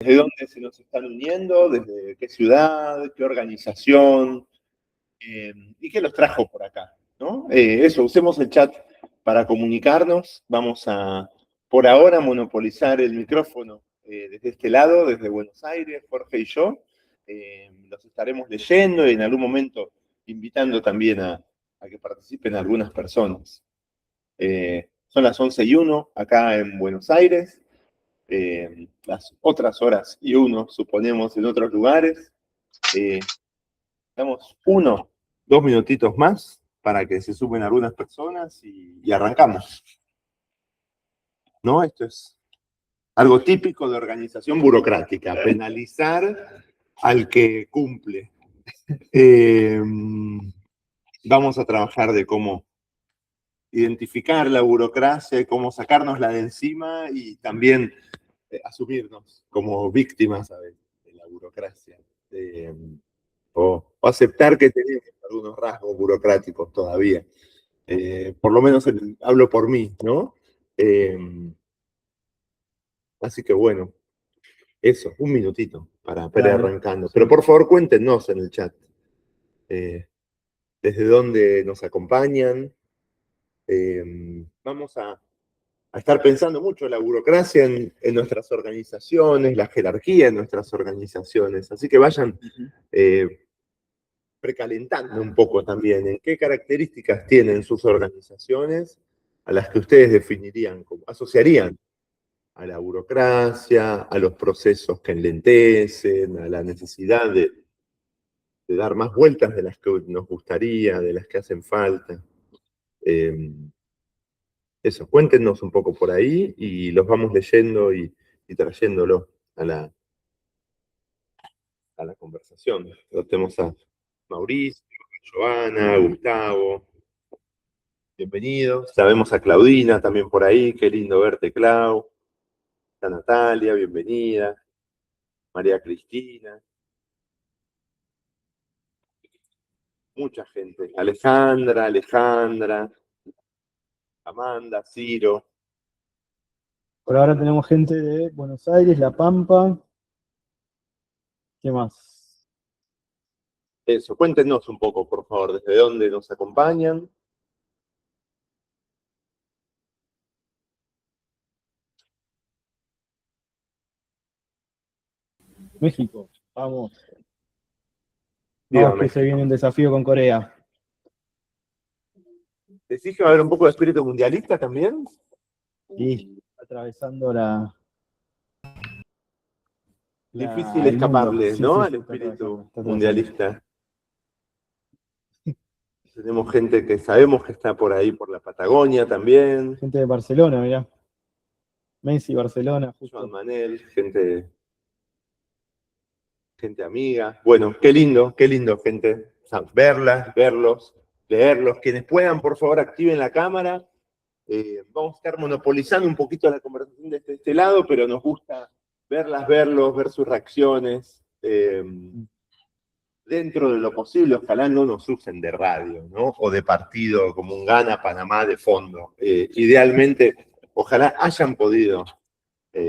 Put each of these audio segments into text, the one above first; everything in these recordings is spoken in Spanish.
¿Desde dónde se nos están uniendo? ¿Desde qué ciudad? ¿Qué organización? ¿Y qué los trajo por acá? ¿No? Eso, usemos el chat para comunicarnos. Vamos a, por ahora, monopolizar el micrófono desde este lado, desde Buenos Aires, Jorge y yo. Los estaremos leyendo y en algún momento invitando también a que participen algunas personas. Son las 11:01 acá en Buenos Aires. Las otras horas y uno, suponemos, en otros lugares. Damos 2 minutitos más para que se sumen algunas personas y arrancamos. ¿No? Esto es algo típico de organización burocrática, penalizar al que cumple. Vamos a trabajar de cómo identificar la burocracia y cómo sacárnosla de encima y también asumirnos como víctimas, a veces, de la burocracia. O aceptar que tenemos algunos rasgos burocráticos todavía. Por lo menos hablo por mí, ¿no? Así que bueno, eso, un minutito para ir arrancando. Pero por favor cuéntenos en el chat desde dónde nos acompañan. Vamos a estar pensando mucho la burocracia en nuestras organizaciones, la jerarquía en nuestras organizaciones. Así que vayan precalentando un poco también en qué características tienen sus organizaciones a las que ustedes definirían, asociarían a la burocracia, a los procesos que enlentecen, a la necesidad de dar más vueltas de las que nos gustaría, de las que hacen falta. Eso, cuéntenos un poco por ahí y los vamos leyendo y trayéndolo a la conversación. Tenemos a Mauricio, a Joana, a Gustavo. Bienvenidos. Sabemos a Claudina también por ahí. Qué lindo verte, Clau. Está Natalia, bienvenida. María Cristina. Mucha gente. Alejandra. Amanda, Ciro. Por ahora tenemos gente de Buenos Aires, La Pampa. ¿Qué más? Eso, cuéntenos un poco, por favor, desde dónde nos acompañan. México, vamos. Viva Vamos que México. se viene un desafío con Corea. ¿Decís que va a haber un poco de espíritu mundialista también? Sí, atravesando la Difícil el mundo. escaparle, Sí, ¿no? sí, Al está espíritu atravesando. mundialista. Tenemos gente que sabemos que está por ahí, por la Patagonia también. Gente de Barcelona, mirá. Messi, Barcelona, justo. Joan Manel, gente amiga. Bueno, qué lindo, gente. O sea, verlos, leerlos. Quienes puedan, por favor, activen la cámara. Vamos a estar monopolizando un poquito la conversación desde este lado, pero nos gusta verlos, ver sus reacciones. Dentro de lo posible, ojalá no nos usen de radio, ¿no? O de partido como un Gana Panamá de fondo. Idealmente, ojalá hayan podido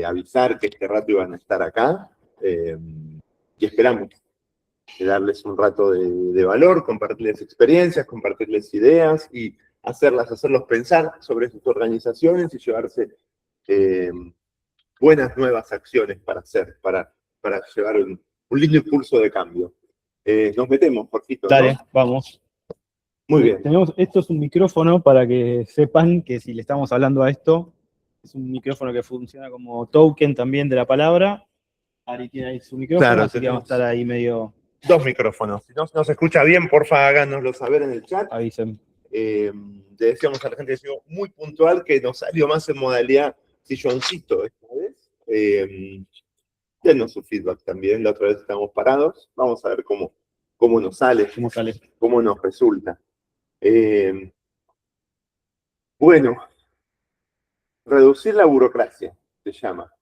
avisar que este rato iban a estar acá. Y esperamos darles un rato de valor, compartirles experiencias, compartirles ideas y hacerlos pensar sobre sus organizaciones y llevarse buenas nuevas acciones para hacer, para llevar un lindo impulso de cambio. Nos metemos, Jorgito, ¿no? Dale, vamos. Muy bien. Esto es un micrófono para que sepan que si le estamos hablando a esto, es un micrófono que funciona como token también de la palabra. Ari tiene ahí su micrófono, Claro, así que vamos a estar ahí medio... 2 micrófonos. Si no se nos escucha bien, porfa, háganoslo saber en el chat. Avisen. Le decíamos a la gente, muy puntual, que nos salió más en modalidad silloncito esta vez. Denos su feedback también. La otra vez estamos parados. Vamos a ver cómo nos sale, cómo nos resulta. Bueno, reducir la burocracia se llama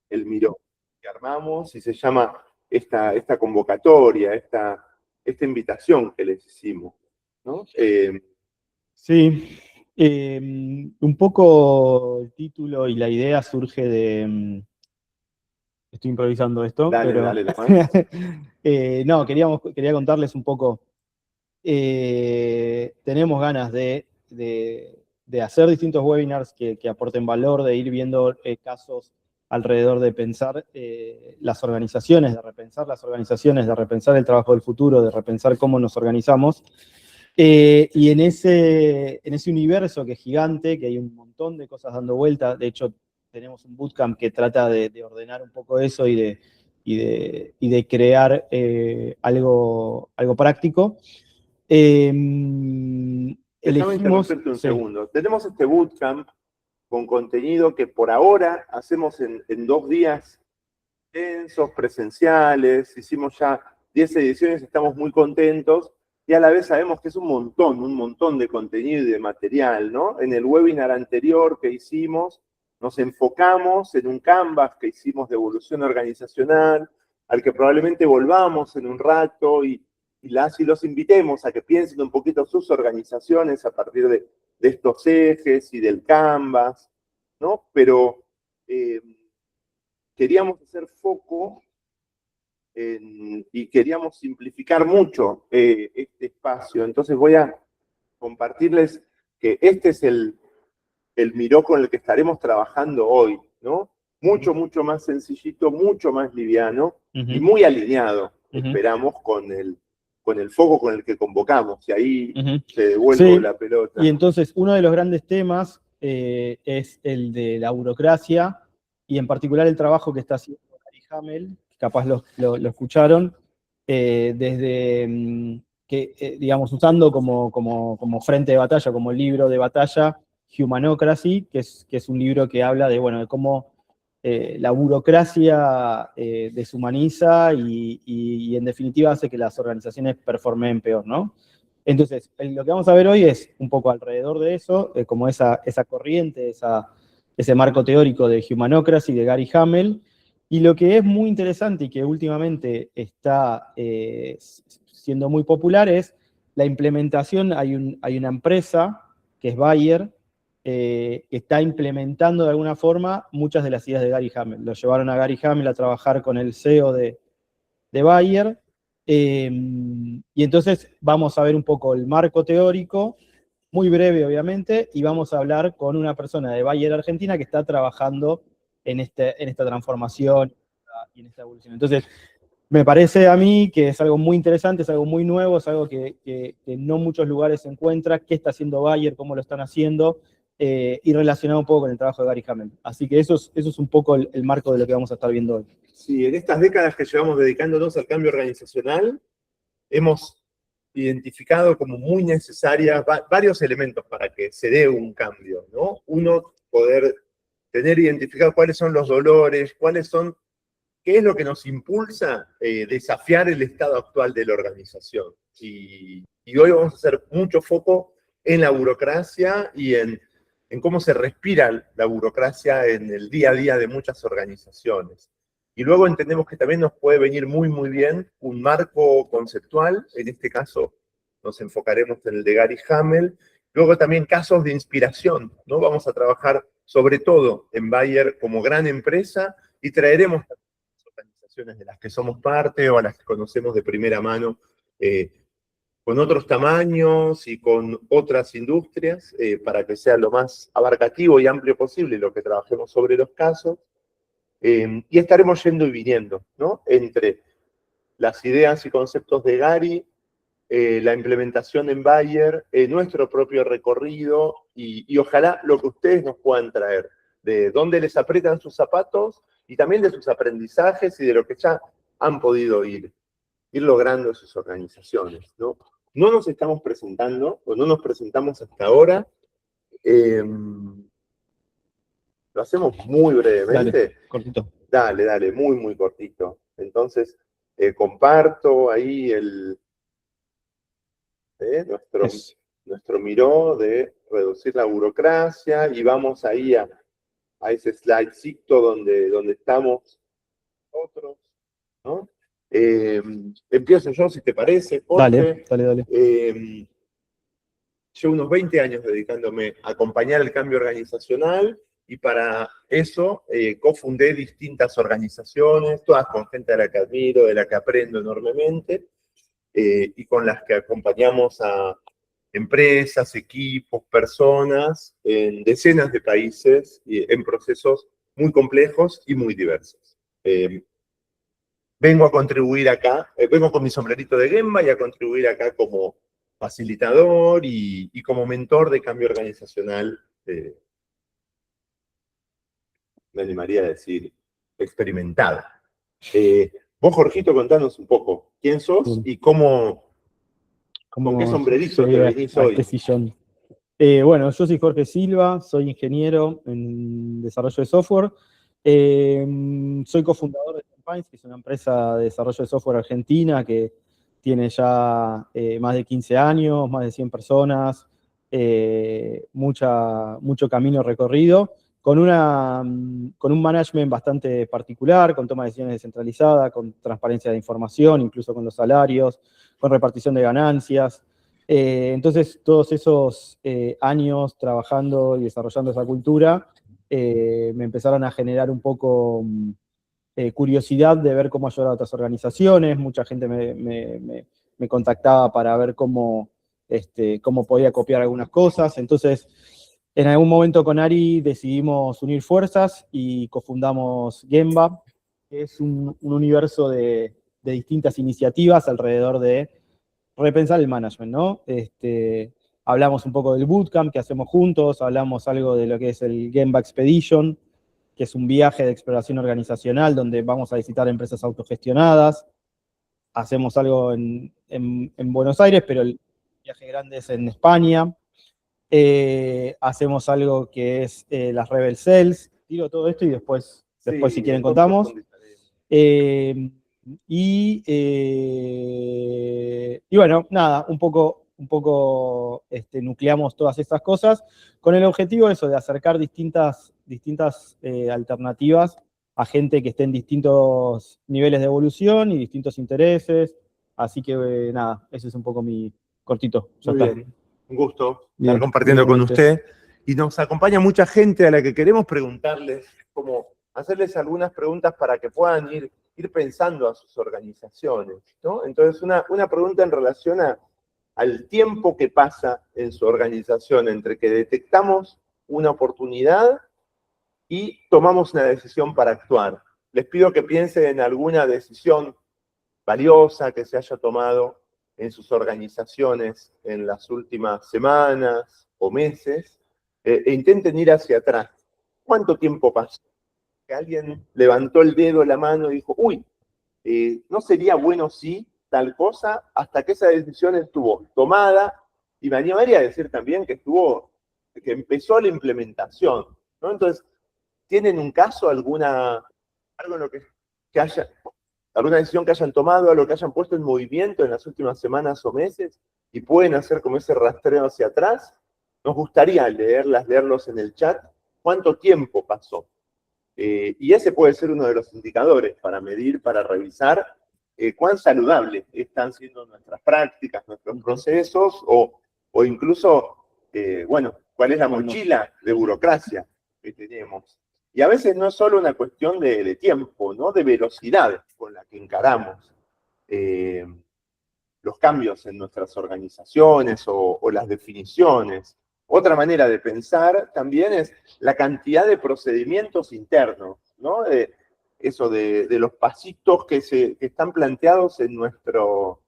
el mirón que armamos y se llama esta convocatoria, esta invitación que les hicimos, ¿no? Sí, un poco el título y la idea surge Estoy improvisando esto, Dale, pero dale, nomás. no, quería contarles un poco. Tenemos ganas de hacer distintos webinars que aporten valor, de ir viendo casos alrededor de pensar las organizaciones, de repensar las organizaciones, de repensar el trabajo del futuro, de repensar cómo nos organizamos. Y en ese universo que es gigante, que hay un montón de cosas dando vuelta, de hecho tenemos un bootcamp que trata de ordenar un poco eso y de crear algo práctico. Déjame Elegimos, interrumpirte un sí, segundo. Tenemos este bootcamp con contenido que por ahora hacemos en 2 días densos, presenciales. Hicimos ya 10 ediciones, estamos muy contentos y a la vez sabemos que es un montón de contenido y de material, ¿no? En el webinar anterior que hicimos, nos enfocamos en un Canvas que hicimos de evolución organizacional, al que probablemente volvamos en un rato y los invitemos a que piensen un poquito sus organizaciones a partir de estos ejes y del Canvas, ¿no? Pero queríamos hacer foco y queríamos simplificar mucho este espacio. Entonces voy a compartirles que este es el Miró con el que estaremos trabajando hoy, ¿no? Mucho más sencillito, mucho más liviano y muy alineado, esperamos, con el foco con el que convocamos. Y ahí te devuelvo la pelota. Y entonces, uno de los grandes temas es el de la burocracia y en particular el trabajo que está haciendo Gary Hamel, capaz lo escucharon, desde que, digamos, usando como frente de batalla, como libro de batalla, Humanocracy, que es un libro que habla de, bueno, de cómo la burocracia deshumaniza y en definitiva hace que las organizaciones performen peor, ¿no? Entonces, lo que vamos a ver hoy es un poco alrededor de eso, como esa corriente, ese marco teórico de Humanocracy de Gary Hamel, y lo que es muy interesante y que últimamente está siendo muy popular es la implementación. Hay una empresa que es Bayer, que está implementando de alguna forma muchas de las ideas de Gary Hamel. Lo llevaron a Gary Hamel a trabajar con el CEO de Bayer, y entonces vamos a ver un poco el marco teórico, muy breve obviamente, y vamos a hablar con una persona de Bayer Argentina que está trabajando en esta transformación y en esta evolución. Entonces, me parece a mí que es algo muy interesante, es algo muy nuevo, es algo que no muchos lugares se encuentra, qué está haciendo Bayer, cómo lo están haciendo, y relacionado un poco con el trabajo de Gary Hamel. Así que eso es un poco el marco de lo que vamos a estar viendo hoy. Sí, en estas décadas que llevamos dedicándonos al cambio organizacional, hemos identificado como muy necesarias varios elementos para que se dé un cambio, ¿no? Uno, poder tener identificado cuáles son los dolores, qué es lo que nos impulsa desafiar el estado actual de la organización. Y hoy vamos a hacer mucho foco en la burocracia y en cómo se respira la burocracia en el día a día de muchas organizaciones. Y luego entendemos que también nos puede venir muy bien un marco conceptual. En este caso nos enfocaremos en el de Gary Hamel. Luego también casos de inspiración, ¿no? Vamos a trabajar sobre todo en Bayer como gran empresa y traeremos organizaciones de las que somos parte o a las que conocemos de primera mano, con otros tamaños y con otras industrias, para que sea lo más abarcativo y amplio posible lo que trabajemos sobre los casos. Y estaremos yendo y viniendo, ¿no? Entre las ideas y conceptos de Gary, la implementación en Bayer, nuestro propio recorrido y ojalá lo que ustedes nos puedan traer, de dónde les aprietan sus zapatos y también de sus aprendizajes y de lo que ya han podido ir logrando en sus organizaciones, ¿no? No nos estamos presentando, o no nos presentamos hasta ahora. Lo hacemos muy brevemente. Dale, cortito. Dale, muy cortito. Entonces, comparto ahí nuestro Miró de reducir la burocracia y vamos ahí a ese slidecito donde estamos nosotros, ¿no? Empiezo yo, si te parece, Jorge. Dale. Llevo unos 20 años dedicándome a acompañar el cambio organizacional Y para eso cofundé distintas organizaciones, todas con gente de la que admiro, de la que aprendo enormemente, y con las que acompañamos a empresas, equipos, personas en decenas de países y en procesos muy complejos y muy diversos. Vengo a contribuir acá, vengo con mi sombrerito de Gemba y a contribuir acá como facilitador y como mentor de cambio organizacional, me animaría a decir, experimentado. Vos, Jorgito, contanos un poco, ¿quién sos y con qué sombrerito te venís hoy? Este sillón. Bueno, yo soy Jorge Silva, soy ingeniero en desarrollo de software. Soy cofundador de Pines, que es una empresa de desarrollo de software argentina que tiene ya más de 15 años, más de 100 personas, mucho camino recorrido, con un management bastante particular, con toma de decisiones descentralizada, con transparencia de información, incluso con los salarios, con repartición de ganancias. Entonces, todos esos años trabajando y desarrollando esa cultura me empezaron a generar un poco curiosidad de ver cómo ayudar a otras organizaciones. Mucha gente me contactaba para ver cómo podía copiar algunas cosas. Entonces, en algún momento con Ari decidimos unir fuerzas y cofundamos Gemba, que es un universo de distintas iniciativas alrededor de repensar el management, ¿no? Hablamos un poco del bootcamp que hacemos juntos, hablamos algo de lo que es el Gemba Expedition, que es un viaje de exploración organizacional donde vamos a visitar empresas autogestionadas. Hacemos algo en Buenos Aires, pero el viaje grande es en España. Hacemos algo que es las Rebel Cells. Tiro todo esto y después si quieren contamos. Y bueno, nada, un poco nucleamos todas estas cosas con el objetivo eso, de acercar distintas alternativas a gente que esté en distintos niveles de evolución y distintos intereses. Así que nada, ese es un poco mi cortito. Muy bien, un gusto Bien, estar compartiendo con igualmente. usted. Y nos acompaña mucha gente a la que queremos preguntarles, como hacerles algunas preguntas para que puedan ir pensando a sus organizaciones, ¿no? Entonces, una pregunta en relación al tiempo que pasa en su organización entre que detectamos una oportunidad y tomamos una decisión para actuar. Les pido que piensen en alguna decisión valiosa que se haya tomado en sus organizaciones en las últimas semanas o meses, e intenten ir hacia atrás. ¿Cuánto tiempo pasó? Que alguien levantó el dedo, la mano y dijo, uy, ¿no sería bueno si tal cosa? Hasta que esa decisión estuvo tomada, y me animaría a decir también que empezó la implementación, ¿no? Entonces, ¿tienen un caso, algo en lo que haya, alguna decisión que hayan tomado, algo que hayan puesto en movimiento en las últimas semanas o meses, y pueden hacer como ese rastreo hacia atrás? Nos gustaría leerlos en el chat. ¿Cuánto tiempo pasó? Y ese puede ser uno de los indicadores para medir, para revisar cuán saludables están siendo nuestras prácticas, nuestros procesos, o incluso, bueno, cuál es la mochila de burocracia que tenemos. Y a veces no es solo una cuestión de tiempo, ¿no? De velocidad con la que encaramos los cambios en nuestras organizaciones o las definiciones. Otra manera de pensar también es la cantidad de procedimientos internos, ¿no? De los pasitos que están planteados en nuestros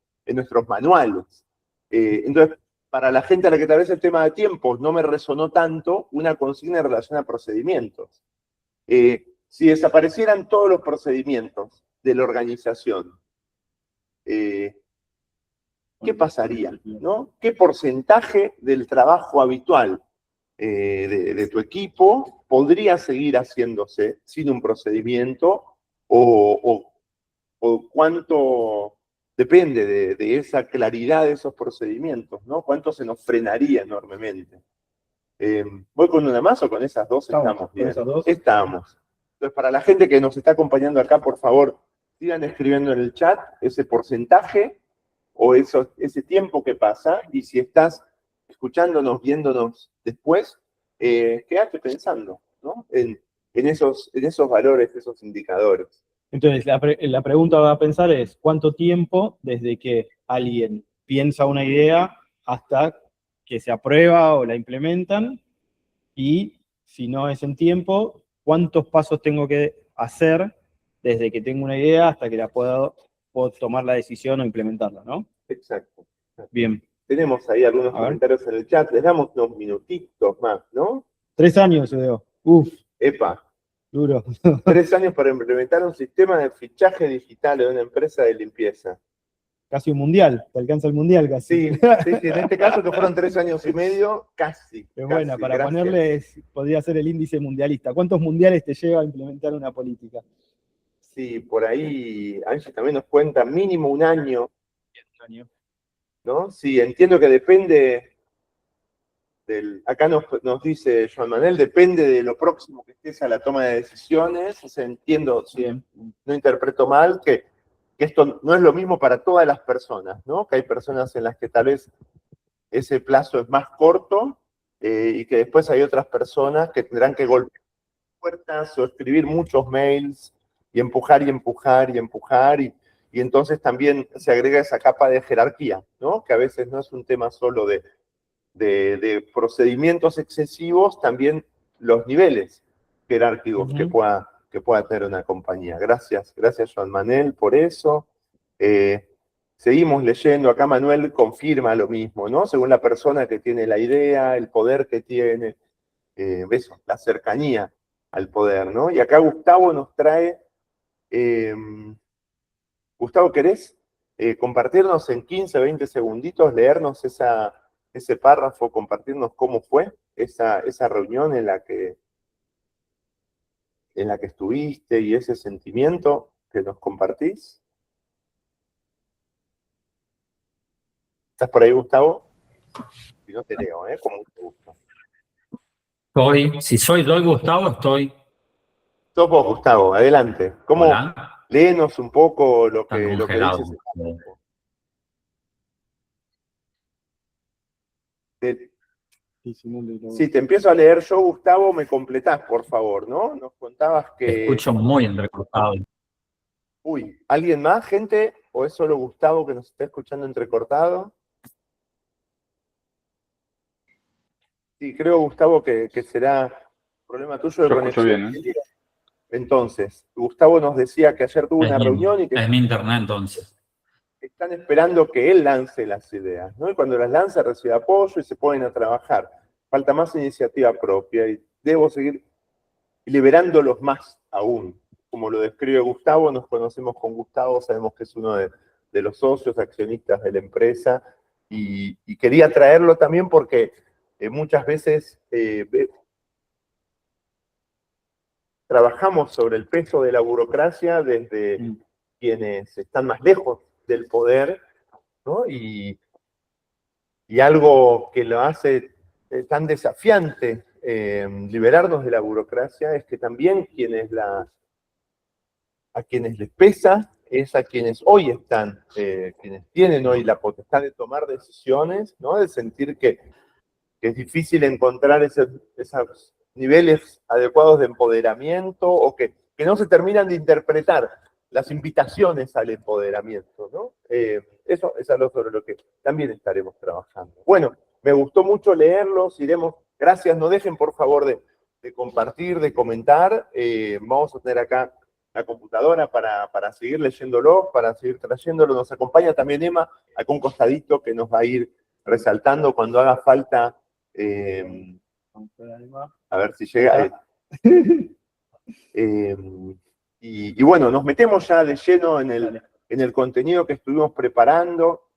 manuales. Entonces, para la gente a la que tal vez el tema de tiempos no me resonó tanto, una consigna en relación a procedimientos. Si desaparecieran todos los procedimientos de la organización, ¿qué pasaría? ¿No? ¿Qué porcentaje del trabajo habitual de tu equipo podría seguir haciéndose sin un procedimiento? ¿O cuánto depende de esa claridad de esos procedimientos, ¿no? ¿Cuánto se nos frenaría enormemente? ¿Voy con una más o con esas dos estamos bien? Esas dos. Estamos. Entonces, para la gente que nos está acompañando acá, por favor, sigan escribiendo en el chat ese porcentaje o ese tiempo que pasa, y si estás escuchándonos, viéndonos después, quédate pensando, ¿no? En esos valores, esos indicadores. Entonces, la pregunta a pensar es, ¿cuánto tiempo desde que alguien piensa una idea hasta que se aprueba o la implementan? Y si no es en tiempo, ¿cuántos pasos tengo que hacer desde que tengo una idea hasta que puedo tomar la decisión o implementarla, ¿no? Exacto. Bien. Tenemos ahí algunos comentarios en el chat, les damos unos minutitos más, ¿no? 3 años, Leo. Uf. Epa. Duro. 3 años para implementar un sistema de fichaje digital en una empresa de limpieza. Casi un mundial, te alcanza el mundial casi. Sí, en este caso que fueron 3 años y medio, casi. Es buena, para gracias. ponerle, podría ser el índice mundialista. ¿Cuántos mundiales te lleva a implementar una política? Sí, por ahí Angie también nos cuenta mínimo un año. ¿No? Sí, entiendo que depende acá nos dice Joan Manuel, depende de lo próximo que estés a la toma de decisiones. O sea, entiendo, si no interpreto mal, que esto no es lo mismo para todas las personas, ¿no? Que hay personas en las que tal vez ese plazo es más corto y que después hay otras personas que tendrán que golpear puertas o escribir muchos mails y empujar y empujar y empujar y entonces también se agrega esa capa de jerarquía, ¿no? Que a veces no es un tema solo de procedimientos excesivos, también los niveles jerárquicos que pueda tener una compañía. Gracias, Joan Manuel, por eso. Seguimos leyendo, acá Manuel confirma lo mismo, ¿no? Según la persona que tiene la idea, el poder que tiene, eso, la cercanía al poder, ¿no? Y acá Gustavo nos trae, Gustavo, ¿querés compartirnos en 15, 20 segunditos, leernos ese párrafo, compartirnos cómo fue esa reunión en la que estuviste y ese sentimiento que nos compartís? ¿Estás por ahí, Gustavo? Si no te leo, con mucho gusto. Si soy Gustavo, estoy. Sos vos, Gustavo, adelante. Hola. Léenos un poco lo Están que congelados. Si te empiezo a leer yo, Gustavo, me completás, por favor, ¿no? Nos contabas que... Te escucho muy entrecortado. Uy, ¿alguien más, gente? ¿O es solo Gustavo que nos está escuchando entrecortado? Sí, creo, Gustavo, que será problema tuyo de conexión. Bien, ¿eh? Entonces, Gustavo nos decía que ayer tuvo una reunión y que... Es mi internet, entonces. Están esperando que él lance las ideas, ¿no? Y cuando las lanza recibe apoyo y se ponen a trabajar. Falta más iniciativa propia y debo seguir liberándolos más aún. Como lo describe Gustavo, nos conocemos con Gustavo, sabemos que es uno de los socios accionistas de la empresa y quería traerlo también porque muchas veces trabajamos sobre el peso de la burocracia desde quienes están más lejos del poder, ¿no? Y algo que lo hace tan desafiante liberarnos de la burocracia es que también a quienes les pesa es a quienes hoy están, quienes tienen hoy la potestad de tomar decisiones, ¿no? De sentir que es difícil encontrar esos niveles adecuados de empoderamiento o que no se terminan de interpretar las invitaciones al empoderamiento, ¿no? Eso es algo sobre lo que también estaremos trabajando. Bueno, me gustó mucho leerlos, gracias, no dejen por favor de compartir, de comentar, vamos a tener acá la computadora para seguir leyéndolo, para seguir trayéndolo, nos acompaña también Emma, acá un costadito que nos va a ir resaltando cuando haga falta, a ver si llega. Y bueno, nos metemos ya de lleno en el contenido que estuvimos preparando.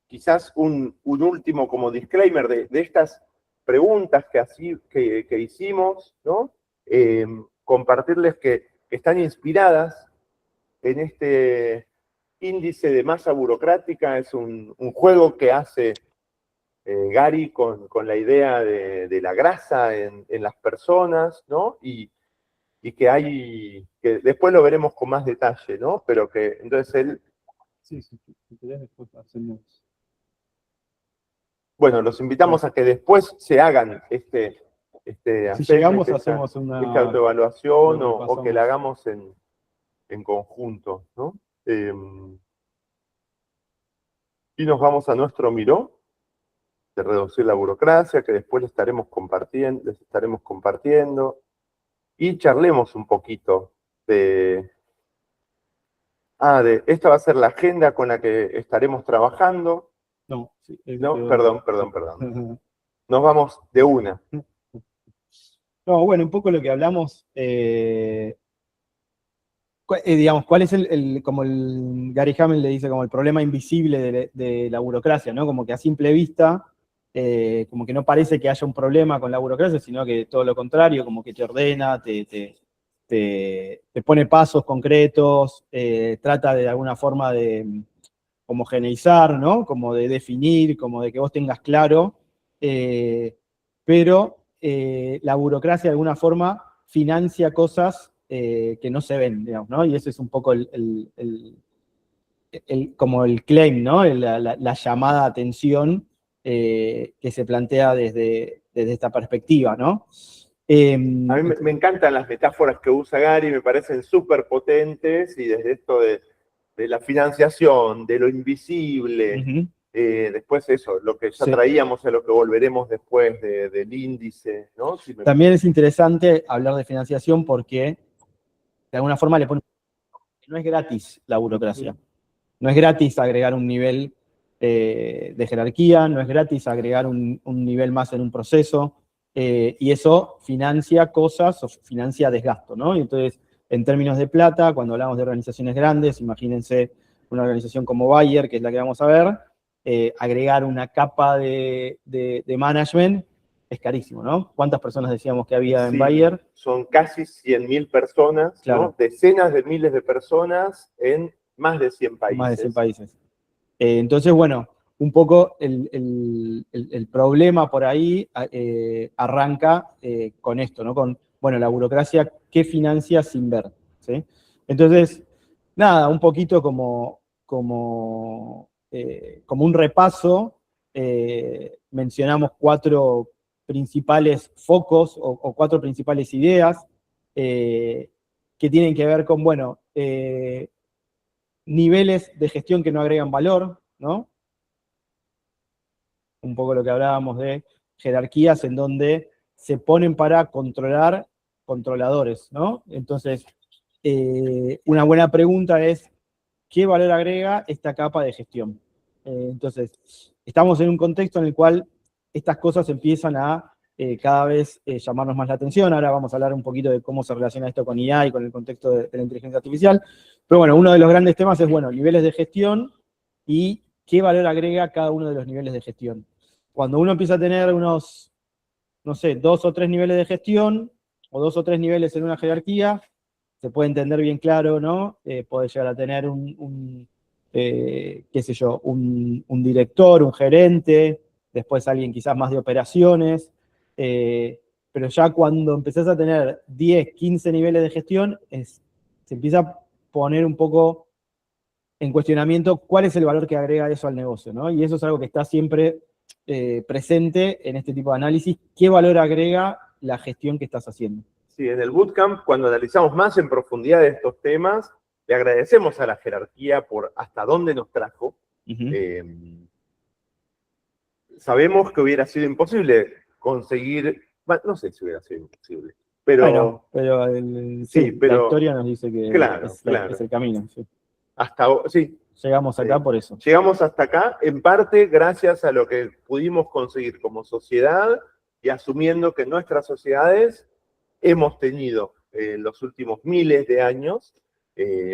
Quizás un último como disclaimer de estas preguntas que hicimos, ¿no? Compartirles que están inspiradas en este índice de masa burocrática. Es un juego que hace Gary con la idea de la grasa en las personas, ¿no? Y que después lo veremos con más detalle, ¿no? Pero que entonces él... Sí, si querés después hacemos... Bueno, los invitamos a que después se hagan este este Si aspecto, llegamos, esta hacemos una... autoevaluación lo o que repasamos. la hagamos en conjunto, ¿no? Y nos vamos a nuestro Miró de reducir la burocracia, que después les estaremos compartiendo, y charlemos un poquito esta va a ser la agenda con la que estaremos trabajando. No, sí, No, perdón. Nos vamos de una. No, bueno, un poco lo que hablamos, digamos, ¿cuál es como el Gary Hamel le dice, como el problema invisible de la burocracia, ¿no? Como que a simple vista, como que no parece que haya un problema con la burocracia, sino que todo lo contrario, como que te ordena, te pone pasos concretos, trata de alguna forma de homogeneizar, ¿no? Como de definir, como de que vos tengas claro, pero la burocracia de alguna forma financia cosas que no se ven, digamos, ¿no? Y ese es un poco como el claim, ¿no? La llamada atención que se plantea desde esta perspectiva, ¿no? A mí me encantan las metáforas que usa Gary, me parecen súper potentes, y desde esto de la financiación, de lo invisible, después eso, lo que ya Sí. traíamos a lo que volveremos después del índice, ¿no? También es interesante hablar de financiación porque de alguna forma le pone... No es gratis la burocracia. No es gratis agregar un nivel de jerarquía, no es gratis agregar un nivel más en un proceso, y eso financia cosas o financia desgasto, ¿no? Y entonces, en términos de plata, cuando hablamos de organizaciones grandes, imagínense una organización como Bayer, que es la que vamos a ver, agregar una capa de management es carísimo, ¿no? ¿Cuántas personas decíamos que había en Bayer? Son casi 100.000 personas, claro. ¿no? Decenas de miles de personas en más de 100 países. Más de 100 países. Entonces, bueno, un poco el problema por ahí arranca con esto, ¿no? Con, bueno, la burocracia que financia sin ver, ¿sí? Entonces, nada, un poquito como un repaso, mencionamos 4 principales focos o 4 principales ideas que tienen que ver con, bueno, niveles de gestión que no agregan valor, ¿no? Un poco lo que hablábamos de jerarquías en donde se ponen para controlar controladores, ¿no? Entonces, una buena pregunta es, ¿qué valor agrega esta capa de gestión? Entonces, estamos en un contexto en el cual estas cosas empiezan a cada vez llamarnos más la atención. Ahora vamos a hablar un poquito de cómo se relaciona esto con IA y con el contexto de la inteligencia artificial. Pero bueno, uno de los grandes temas es, bueno, niveles de gestión y qué valor agrega cada uno de los niveles de gestión. Cuando uno empieza a tener unos, no sé, 2 o 3 niveles de gestión, o 2 o 3 niveles en una jerarquía, se puede entender bien claro, ¿no? Puede llegar a tener qué sé yo, un director, un gerente, después alguien quizás más de operaciones, pero ya cuando empezás a tener 10, 15 niveles de gestión, se empieza a poner un poco en cuestionamiento cuál es el valor que agrega eso al negocio, ¿no? Y eso es algo que está siempre presente en este tipo de análisis. ¿Qué valor agrega la gestión que estás haciendo? Sí, en el bootcamp, cuando analizamos más en profundidad de estos temas, le agradecemos a la jerarquía por hasta dónde nos trajo. Sabemos que hubiera sido imposible conseguir, bueno, no sé si hubiera sido imposible, pero... Bueno, pero la historia nos dice que es el camino. Sí. Sí. Llegamos acá por eso. Llegamos hasta acá, en parte gracias a lo que pudimos conseguir como sociedad y asumiendo que nuestras sociedades hemos tenido en los últimos miles de años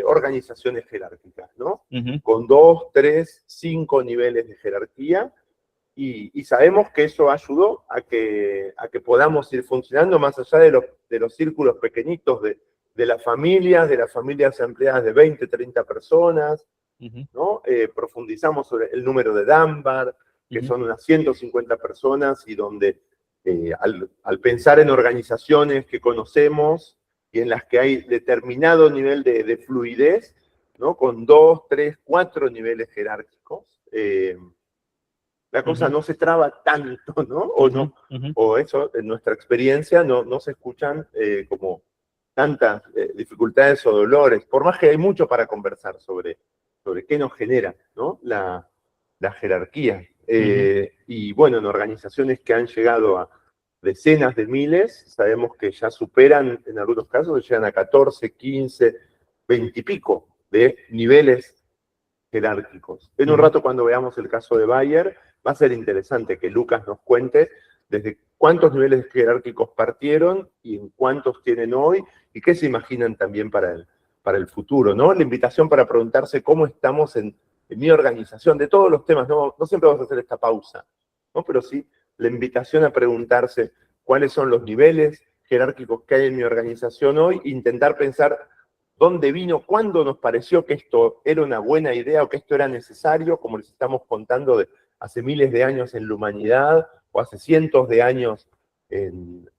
organizaciones jerárquicas, ¿no? Con 2, 3, 5 niveles de jerarquía, y sabemos que eso ayudó a que podamos ir funcionando más allá de los círculos pequeñitos de las familias empleadas de 20, 30 personas, ¿no? Profundizamos sobre el número de Dunbar, que son unas 150 personas, y donde al pensar en organizaciones que conocemos y en las que hay determinado nivel de fluidez, ¿no? Con 2, 3, 4 niveles jerárquicos, la cosa no se traba tanto, ¿no? O no, o eso, en nuestra experiencia, no se escuchan como tantas dificultades o dolores, por más que hay mucho para conversar sobre qué nos genera, ¿no? La jerarquía. Y bueno, en organizaciones que han llegado a decenas de miles, sabemos que ya superan, en algunos casos, llegan a 14, 15, 20 y pico de niveles jerárquicos. En un rato, cuando veamos el caso de Bayer, va a ser interesante que Lucas nos cuente desde cuántos niveles jerárquicos partieron y en cuántos tienen hoy y qué se imaginan también para el futuro, ¿no? La invitación para preguntarse cómo estamos en mi organización, de todos los temas, no siempre vamos a hacer esta pausa, ¿no? Pero sí la invitación a preguntarse cuáles son los niveles jerárquicos que hay en mi organización hoy, intentar pensar dónde vino, cuándo nos pareció que esto era una buena idea o que esto era necesario, como les estamos contando de hace miles de años en la humanidad o hace cientos de años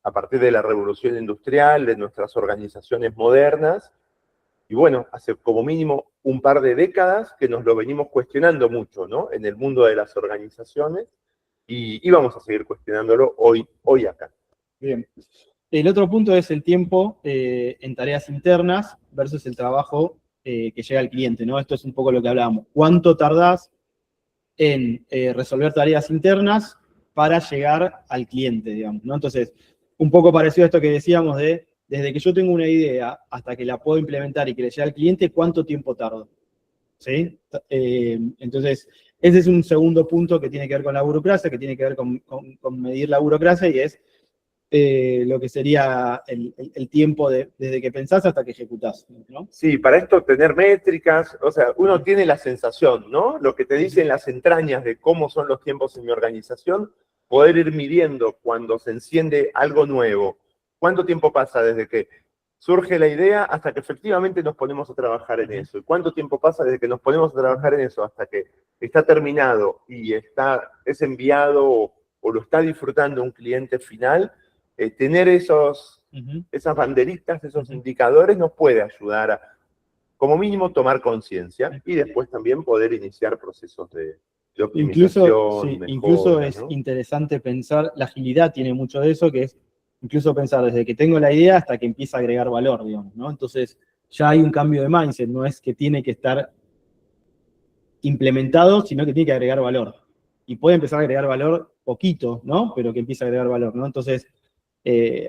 a partir de la revolución industrial, de nuestras organizaciones modernas. Y bueno, hace como mínimo un par de décadas que nos lo venimos cuestionando mucho, ¿no? En el mundo de las organizaciones y vamos a seguir cuestionándolo hoy acá. Bien. El otro punto es el tiempo en tareas internas versus el trabajo que llega al cliente, ¿no? Esto es un poco lo que hablábamos. ¿Cuánto tardás en resolver tareas internas para llegar al cliente, digamos, ¿no? Entonces, un poco parecido a esto que decíamos de, desde que yo tengo una idea hasta que la puedo implementar y que le llegue al cliente, ¿cuánto tiempo tardo? ¿Sí? Entonces, ese es un segundo punto que tiene que ver con la burocracia, que tiene que ver con medir la burocracia y es lo que sería el tiempo desde que pensás hasta que ejecutás, ¿no? Sí, para esto tener métricas, o sea, uno tiene la sensación, ¿no? Lo que te dicen las entrañas de cómo son los tiempos en mi organización, poder ir midiendo cuando se enciende algo nuevo. ¿Cuánto tiempo pasa desde que surge la idea hasta que efectivamente nos ponemos a trabajar en eso? ¿Y cuánto tiempo pasa desde que nos ponemos a trabajar en eso hasta que está terminado y es enviado o lo está disfrutando un cliente final? Tener esas banderitas, esos indicadores nos puede ayudar a, como mínimo, tomar conciencia y después también poder iniciar procesos de optimización, incluso mejora, es ¿no? interesante pensar, la agilidad tiene mucho de eso, que es incluso pensar desde que tengo la idea hasta que empieza a agregar valor, digamos, ¿no? Entonces ya hay un cambio de mindset, no es que tiene que estar implementado, sino que tiene que agregar valor. Y puede empezar a agregar valor poquito, ¿no? Pero que empiece a agregar valor, ¿no? Entonces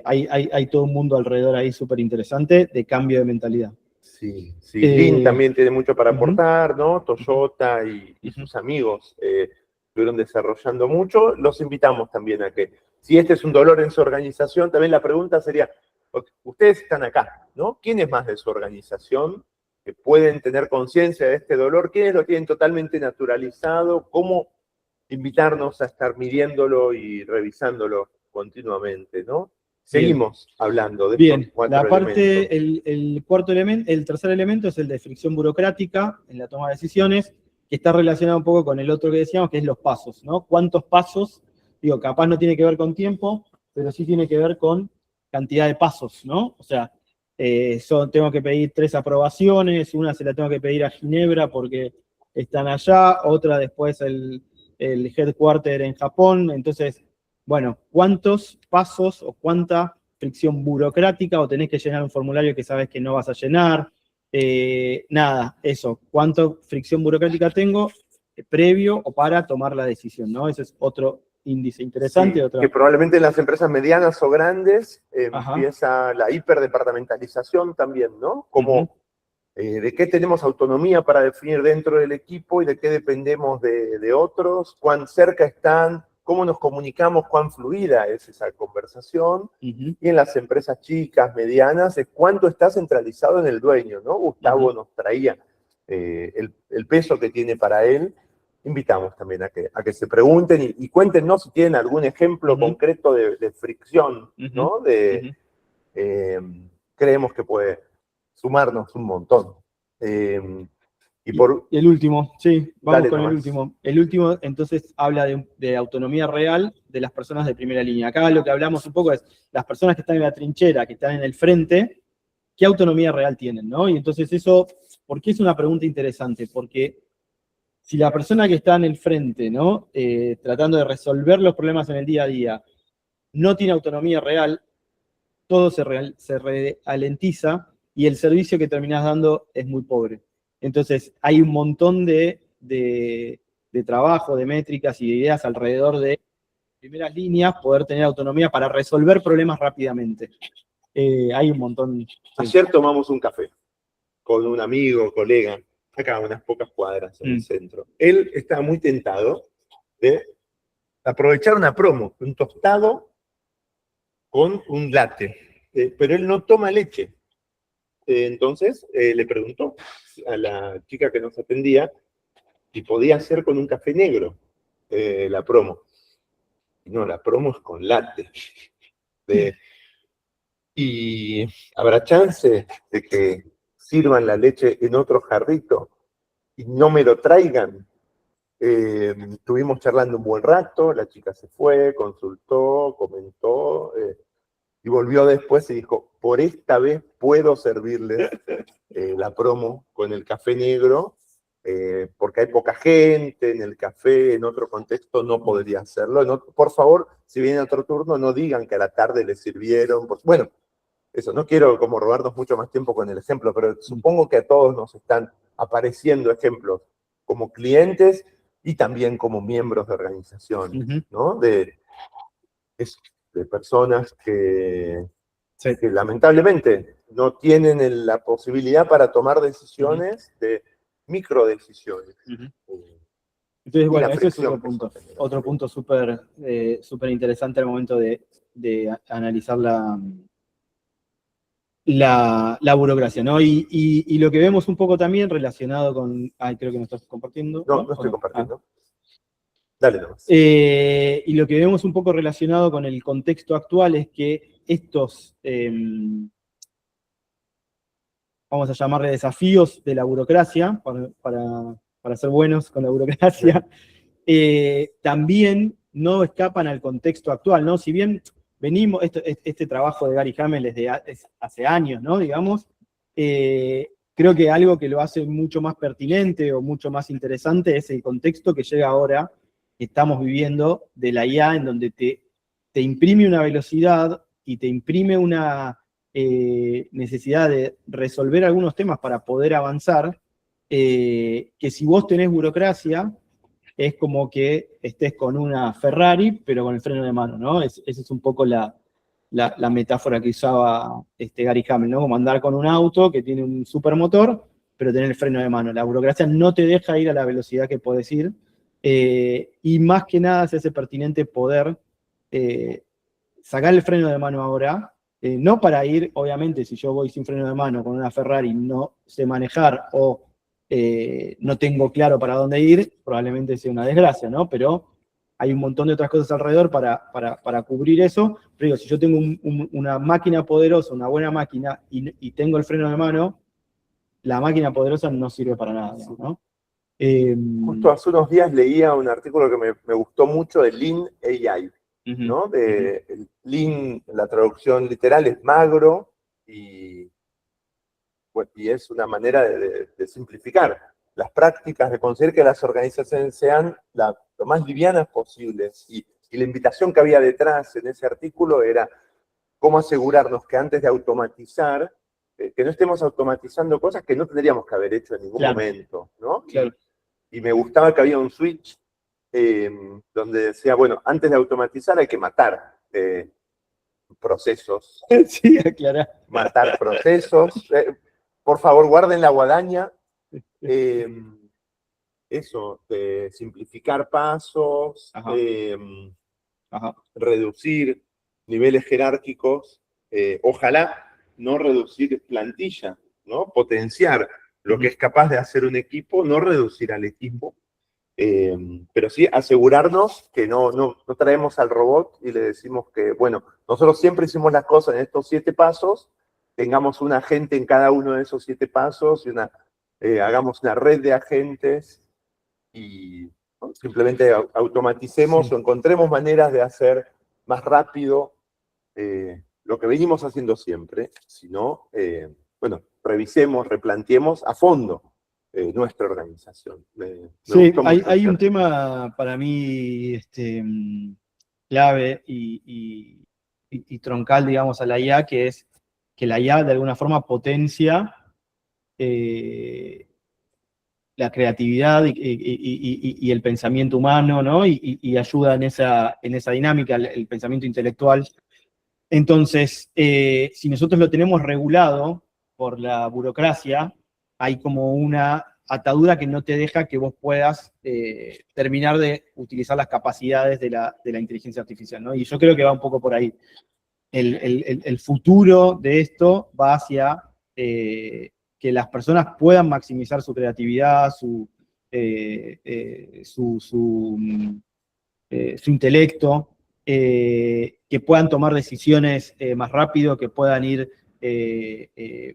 hay todo un mundo alrededor ahí súper interesante de cambio de mentalidad. Sí, sí. Lean también tiene mucho para aportar, ¿no? Toyota y sus amigos estuvieron desarrollando mucho. Los invitamos también a que, si este es un dolor en su organización, también la pregunta sería, ustedes están acá, ¿no? ¿Quiénes más de su organización que pueden tener conciencia de este dolor? ¿Quiénes lo tienen totalmente naturalizado? ¿Cómo invitarnos a estar midiéndolo y revisándolo continuamente, ¿no? Seguimos hablando de Bien, estos cuatro la parte, elementos. el cuarto elemento, el tercer elemento es el de fricción burocrática en la toma de decisiones, que está relacionado un poco con el otro que decíamos, que es los pasos, ¿no? ¿Cuántos pasos? Digo, capaz no tiene que ver con tiempo, pero sí tiene que ver con cantidad de pasos, ¿no? O sea, tengo que pedir 3 aprobaciones, una se la tengo que pedir a Ginebra porque están allá, otra después el headquarter en Japón, entonces, bueno, ¿cuántos pasos o cuánta fricción burocrática o tenés que llenar un formulario que sabes que no vas a llenar? Nada, eso, ¿cuánta fricción burocrática tengo previo o para tomar la decisión, ¿no? Ese es otro índice interesante. Sí, que probablemente en las empresas medianas o grandes empieza la hiperdepartamentalización también, ¿no? Como de qué tenemos autonomía para definir dentro del equipo y de qué dependemos de otros, cuán cerca están, cómo nos comunicamos, cuán fluida es esa conversación. Y en las empresas chicas, medianas, es cuánto está centralizado en el dueño, ¿no? Gustavo nos traía el peso que tiene para él. Invitamos también a que se pregunten y cuéntenos si tienen algún ejemplo concreto de fricción, ¿no? Creemos que puede sumarnos un montón. Y el último, sí, vamos Dale, con Tomás. el último. El último, entonces, habla de autonomía real de las personas de primera línea. Acá lo que hablamos un poco es las personas que están en la trinchera, que están en el frente, ¿qué autonomía real tienen, no? Y entonces eso, ¿por qué es una pregunta interesante? Porque si la persona que está en el frente, ¿no? Tratando de resolver los problemas en el día a día, no tiene autonomía real, todo se ralentiza y el servicio que terminás dando es muy pobre. Entonces, hay un montón de trabajo, de métricas y de ideas alrededor de primeras líneas, poder tener autonomía para resolver problemas rápidamente. Hay un montón. Ayer tomamos un café con un amigo, colega, acá a unas pocas cuadras en el centro. Él estaba muy tentado de aprovechar una promo, un tostado con un latte, pero él no toma leche. Entonces le preguntó a la chica que nos atendía si podía hacer con un café negro la promo. No, la promo es con latte. Y habrá chance de que sirvan la leche en otro jarrito y no me lo traigan. Estuvimos charlando un buen rato, la chica se fue, consultó, comentó, y volvió después y dijo, por esta vez puedo servirles la promo con el café negro, porque hay poca gente en el café, en otro contexto no podría hacerlo. Por favor, si viene otro turno, no digan que a la tarde les sirvieron. Bueno, eso, no quiero como robarnos mucho más tiempo con el ejemplo, pero supongo que a todos nos están apareciendo ejemplos como clientes y también como miembros de organizaciones, ¿no? De personas que lamentablemente no tienen la posibilidad para tomar decisiones de microdecisiones. Entonces, bueno, ese es otro punto súper interesante al momento de analizar la burocracia, ¿no? Y lo que vemos un poco también relacionado con... creo que me estás compartiendo. No estoy compartiendo. Dale nomás. Y lo que vemos un poco relacionado con el contexto actual es que estos, vamos a llamarle desafíos de la burocracia, para ser buenos con la burocracia, también no escapan al contexto actual, ¿no? Si bien venimos, este trabajo de Gary Hamel es de hace años, ¿no? Digamos, creo que algo que lo hace mucho más pertinente o mucho más interesante es el contexto que llega ahora, que estamos viviendo, de la IA, en donde te imprime una velocidad y te imprime una necesidad de resolver algunos temas para poder avanzar, que si vos tenés burocracia, es como que estés con una Ferrari, pero con el freno de mano, ¿no? Esa es un poco la metáfora que usaba Gary Hamel, ¿no? Como andar con un auto que tiene un supermotor, pero tener el freno de mano. La burocracia no te deja ir a la velocidad que podés ir, y más que nada se hace pertinente poder sacar el freno de mano ahora, no para ir, obviamente, si yo voy sin freno de mano con una Ferrari, no sé manejar o no tengo claro para dónde ir, probablemente sea una desgracia, ¿no? Pero hay un montón de otras cosas alrededor para cubrir eso. Pero digo, si yo tengo una máquina poderosa, una buena máquina, y tengo el freno de mano, la máquina poderosa no sirve para nada, ¿no? Justo hace unos días leía un artículo que me gustó mucho de Lean AI, ¿no? Lean, la traducción literal es magro, y es una manera de simplificar las prácticas, de conseguir que las organizaciones sean lo más livianas posibles. Y la invitación que había detrás en ese artículo era cómo asegurarnos que antes de automatizar, que no estemos automatizando cosas que no tendríamos que haber hecho en ningún momento, ¿no? Claro. Y me gustaba que había un switch donde decía, bueno, antes de automatizar hay que matar procesos. Sí, aclarar. Matar procesos. Por favor, guarden la guadaña. Eso, simplificar pasos, reducir niveles jerárquicos, ojalá no reducir plantilla, ¿no? Potenciar lo que es capaz de hacer un equipo, no reducir al equipo, pero sí asegurarnos que no traemos al robot y le decimos que, bueno, nosotros siempre hicimos las cosas en estos 7 pasos, tengamos un agente en cada uno de esos 7 pasos y hagamos una red de agentes y, ¿no? Simplemente automaticemos o encontremos maneras de hacer más rápido lo que venimos haciendo siempre, sino, bueno, revisemos, replanteemos a fondo nuestra organización. Me Sí, gustó hay, mucho hay el un tema. tema para mí clave y troncal, digamos, a la IA, que es que la IA de alguna forma potencia eh, la creatividad y el pensamiento humano, ¿no? Y ayuda en esa dinámica, el pensamiento intelectual. Entonces, si nosotros lo tenemos regulado por la burocracia, hay como una atadura que no te deja que vos puedas terminar de utilizar las capacidades de la inteligencia artificial, ¿no? Y yo creo que va un poco por ahí. El futuro de esto va hacia que las personas puedan maximizar su creatividad, su intelecto, que puedan tomar decisiones más rápido, que puedan ir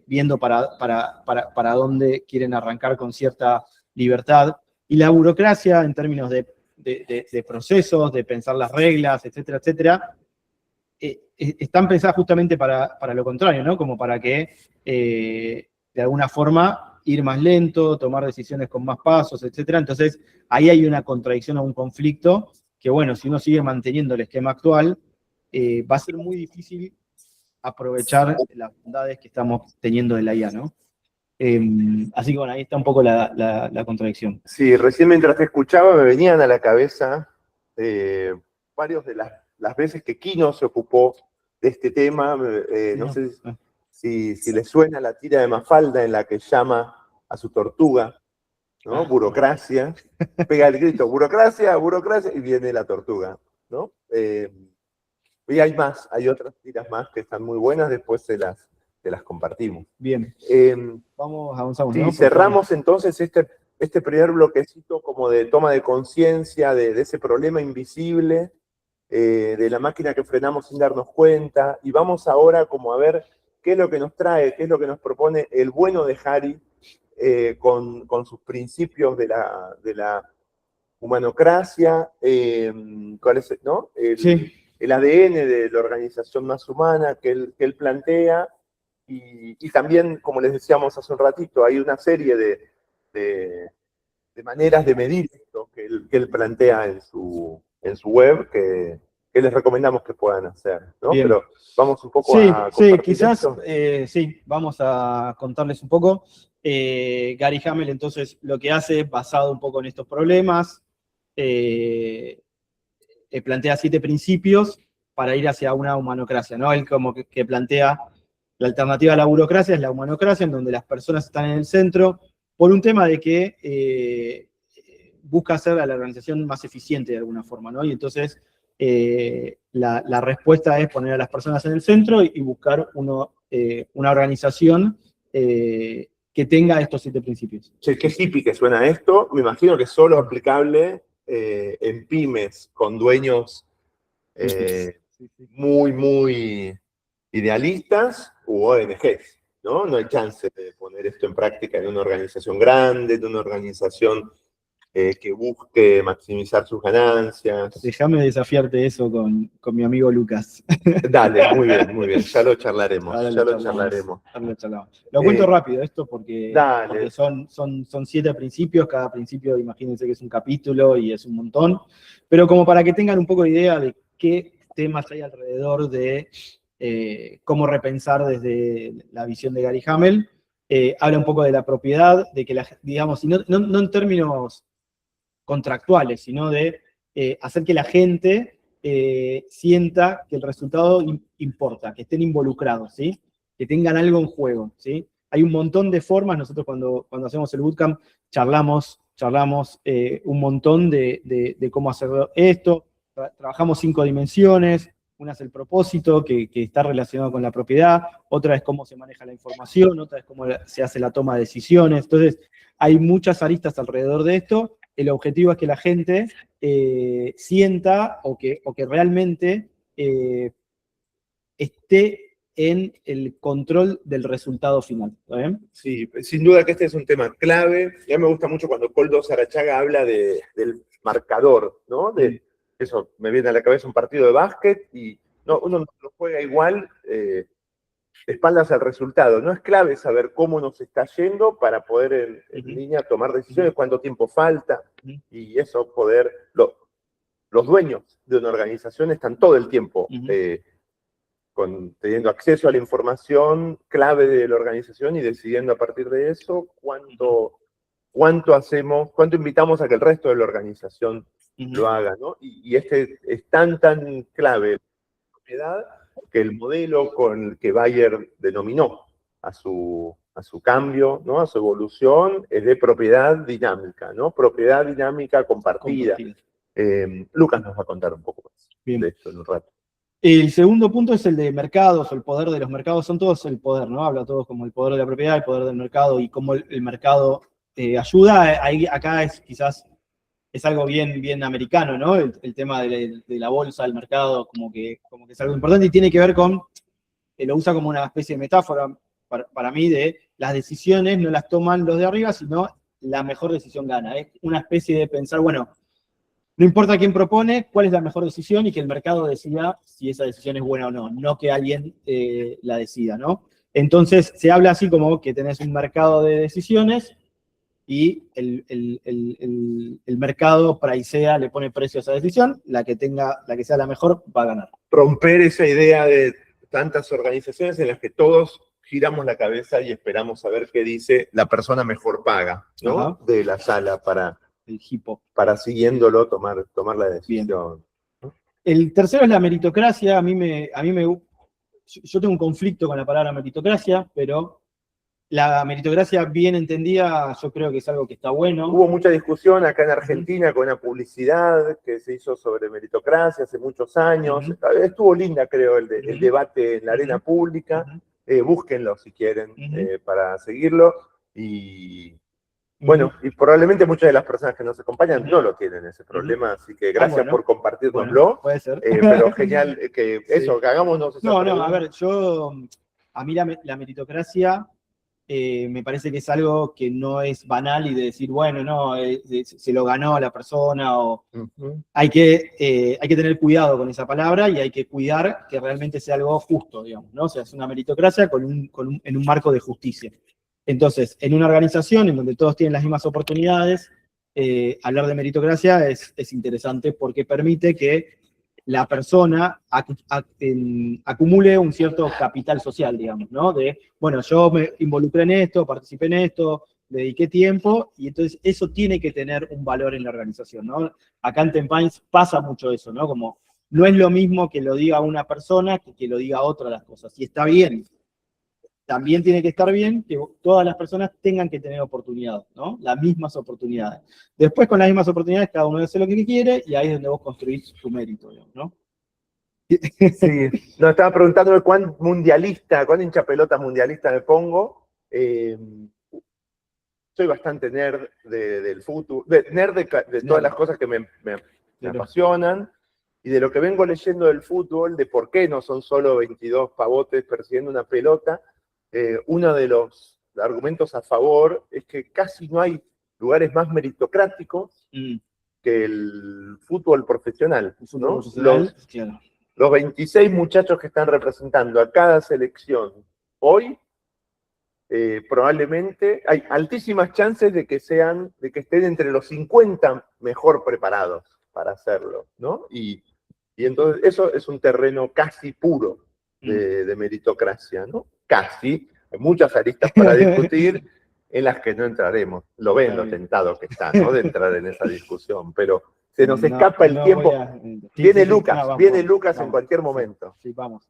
viendo para dónde quieren arrancar con cierta libertad. Y la burocracia, en términos de procesos, de pensar las reglas, etcétera, etcétera, están pensadas justamente para lo contrario, ¿no? Como para que, de alguna forma, ir más lento, tomar decisiones con más pasos, etcétera. Entonces, ahí hay una contradicción o un conflicto que, bueno, si uno sigue manteniendo el esquema actual, va a ser muy difícil aprovechar las bondades que estamos teniendo de la IA, ¿no? Así que, bueno, ahí está un poco la contradicción. Sí, recién mientras te escuchaba me venían a la cabeza varios de las veces que Kino se ocupó de este tema. No sé si les suena la tira de Mafalda en la que llama a su tortuga, ¿no? Burocracia. Pega el grito, burocracia, burocracia, y viene la tortuga, ¿no? Y hay otras tiras más que están muy buenas, después te las compartimos. Bien. Vamos, avanzamos, Sí, ¿no? cerramos entonces este primer bloquecito como de toma de conciencia de ese problema invisible, de la máquina que frenamos sin darnos cuenta, y vamos ahora como a ver qué es lo que nos trae, qué es lo que nos propone el bueno de Harry con sus principios de la humanocracia, ¿cuál es, no? Sí. El ADN de la organización más humana que él plantea, y también, como les decíamos hace un ratito, hay una serie de maneras de medir esto que él plantea en su web que les recomendamos que puedan hacer, ¿no? Bien. Pero vamos un poco Sí, a sí, compartir quizás, esto. sí, vamos a contarles un poco. Gary Hamel, entonces, lo que hace, basado un poco en estos problemas, plantea 7 principios para ir hacia una humanocracia, ¿no? Él como que plantea la alternativa a la burocracia es la humanocracia, en donde las personas están en el centro, por un tema de que busca hacer a la organización más eficiente de alguna forma, ¿no? Y entonces la respuesta es poner a las personas en el centro y buscar una organización que tenga estos 7 principios. Che, qué hippie que suena esto. Me imagino que es solo aplicable en pymes con dueños muy idealistas u ONGs, ¿no? No hay chance de poner esto en práctica en una organización grande, en una organización que busque maximizar sus ganancias. Déjame desafiarte eso con mi amigo Lucas. Dale, muy bien, ya lo charlaremos, Ahora ya lo lo charlamos. charlaremos. Lo cuento rápido esto porque Dale. son 7 principios, cada principio imagínense que es un capítulo y es un montón, pero como para que tengan un poco de idea de qué temas hay alrededor de cómo repensar desde la visión de Gary Hamel, habla un poco de la propiedad, de que digamos, y no en términos contractuales, sino de hacer que la gente sienta que el resultado importa, que estén involucrados, ¿sí? Que tengan algo en juego, ¿sí? Hay un montón de formas, nosotros cuando hacemos el bootcamp charlamos un montón de cómo hacer esto, trabajamos 5 dimensiones, una es el propósito, que está relacionado con la propiedad, otra es cómo se maneja la información, otra es cómo se hace la toma de decisiones, entonces hay muchas aristas alrededor de esto. El objetivo es que la gente sienta o que realmente esté en el control del resultado final. ¿Está bien? Sí, sin duda que este es un tema clave. Ya me gusta mucho cuando Koldo Sarachaga habla del marcador, ¿no? De eso, me viene a la cabeza un partido de básquet y no, uno no lo juega igual de espaldas al resultado. No es clave saber cómo nos está yendo para poder en línea tomar decisiones, cuánto tiempo falta, y eso poder... Los dueños de una organización están todo el tiempo teniendo acceso a la información clave de la organización y decidiendo a partir de eso cuánto hacemos, cuánto invitamos a que el resto de la organización lo haga, ¿no? Y este es tan clave la propiedad que el modelo con el que Bayer denominó a su cambio, ¿no? A su evolución, es de propiedad dinámica, ¿no? Propiedad dinámica compartida. Lucas nos va a contar un poco más de esto en un rato. El segundo punto es el de mercados, o el poder de los mercados. Son todos el poder, ¿no? Habla todos como el poder de la propiedad, el poder del mercado y cómo el mercado ayuda. Acá quizás es algo bien americano, ¿no? El tema de la bolsa, el mercado, como que es algo importante y tiene que ver con, lo usa como una especie de metáfora para mí de las decisiones no las toman los de arriba, sino la mejor decisión gana. Es una especie de pensar, bueno, no importa quién propone, cuál es la mejor decisión y que el mercado decida si esa decisión es buena o no, no que alguien la decida, ¿no? Entonces, se habla así como que tenés un mercado de decisiones y el mercado pricea, le pone precio a esa decisión, la que sea la mejor va a ganar. Romper esa idea de tantas organizaciones en las que todos giramos la cabeza y esperamos a ver qué dice la persona mejor paga, ¿no? De la sala para siguiéndolo tomar la decisión. ¿No? El tercero es la meritocracia. Yo tengo un conflicto con la palabra meritocracia, pero la meritocracia bien entendida yo creo que es algo que está bueno. Hubo mucha discusión acá en Argentina con una publicidad que se hizo sobre meritocracia hace muchos años. Estuvo linda, creo, el debate en la arena pública. Búsquenlo si quieren para seguirlo. Y bueno, y probablemente muchas de las personas que nos acompañan no lo tienen ese problema, así que gracias por compartirnoslo. Bueno, puede ser. Pero genial que eso, que hagámonos esa pregunta. A ver, a mí la meritocracia me parece que es algo que no es banal y de decir, bueno, no, se lo ganó la persona, o hay que tener cuidado con esa palabra y hay que cuidar que realmente sea algo justo, digamos, ¿no? O sea, es una meritocracia en un marco de justicia. Entonces, en una organización en donde todos tienen las mismas oportunidades, hablar de meritocracia es interesante porque permite que la persona acumule un cierto capital social, digamos, ¿no? De, bueno, yo me involucré en esto, participé en esto, dediqué tiempo, y entonces eso tiene que tener un valor en la organización, ¿no? Acá en Tempines pasa mucho eso, ¿no? Como no es lo mismo que lo diga una persona que lo diga otra las cosas, y está bien. También tiene que estar bien que todas las personas tengan que tener oportunidades, ¿no? Las mismas oportunidades. Después, con las mismas oportunidades, cada uno hace lo que quiere y ahí es donde vos construís tu mérito, ¿no? Sí, no, estaba preguntándome cuán hinchapelota mundialista me pongo. Soy bastante nerd del fútbol, nerd de todas las cosas que me apasionan. Y de lo que vengo leyendo del fútbol, de por qué no son solo 22 pavotes persiguiendo una pelota, uno de los argumentos a favor es que casi no hay lugares más meritocráticos que el fútbol profesional, ¿no? Los 26 muchachos que están representando a cada selección hoy, probablemente hay altísimas chances de que estén entre los 50 mejor preparados para hacerlo, ¿no? Y entonces eso es un terreno casi puro de meritocracia, ¿no? Casi. Hay muchas aristas para discutir en las que no entraremos. Lo ven lo tentado que está, ¿no? De entrar en esa discusión, pero se nos escapa el tiempo. Viene Lucas en cualquier momento. Sí, vamos.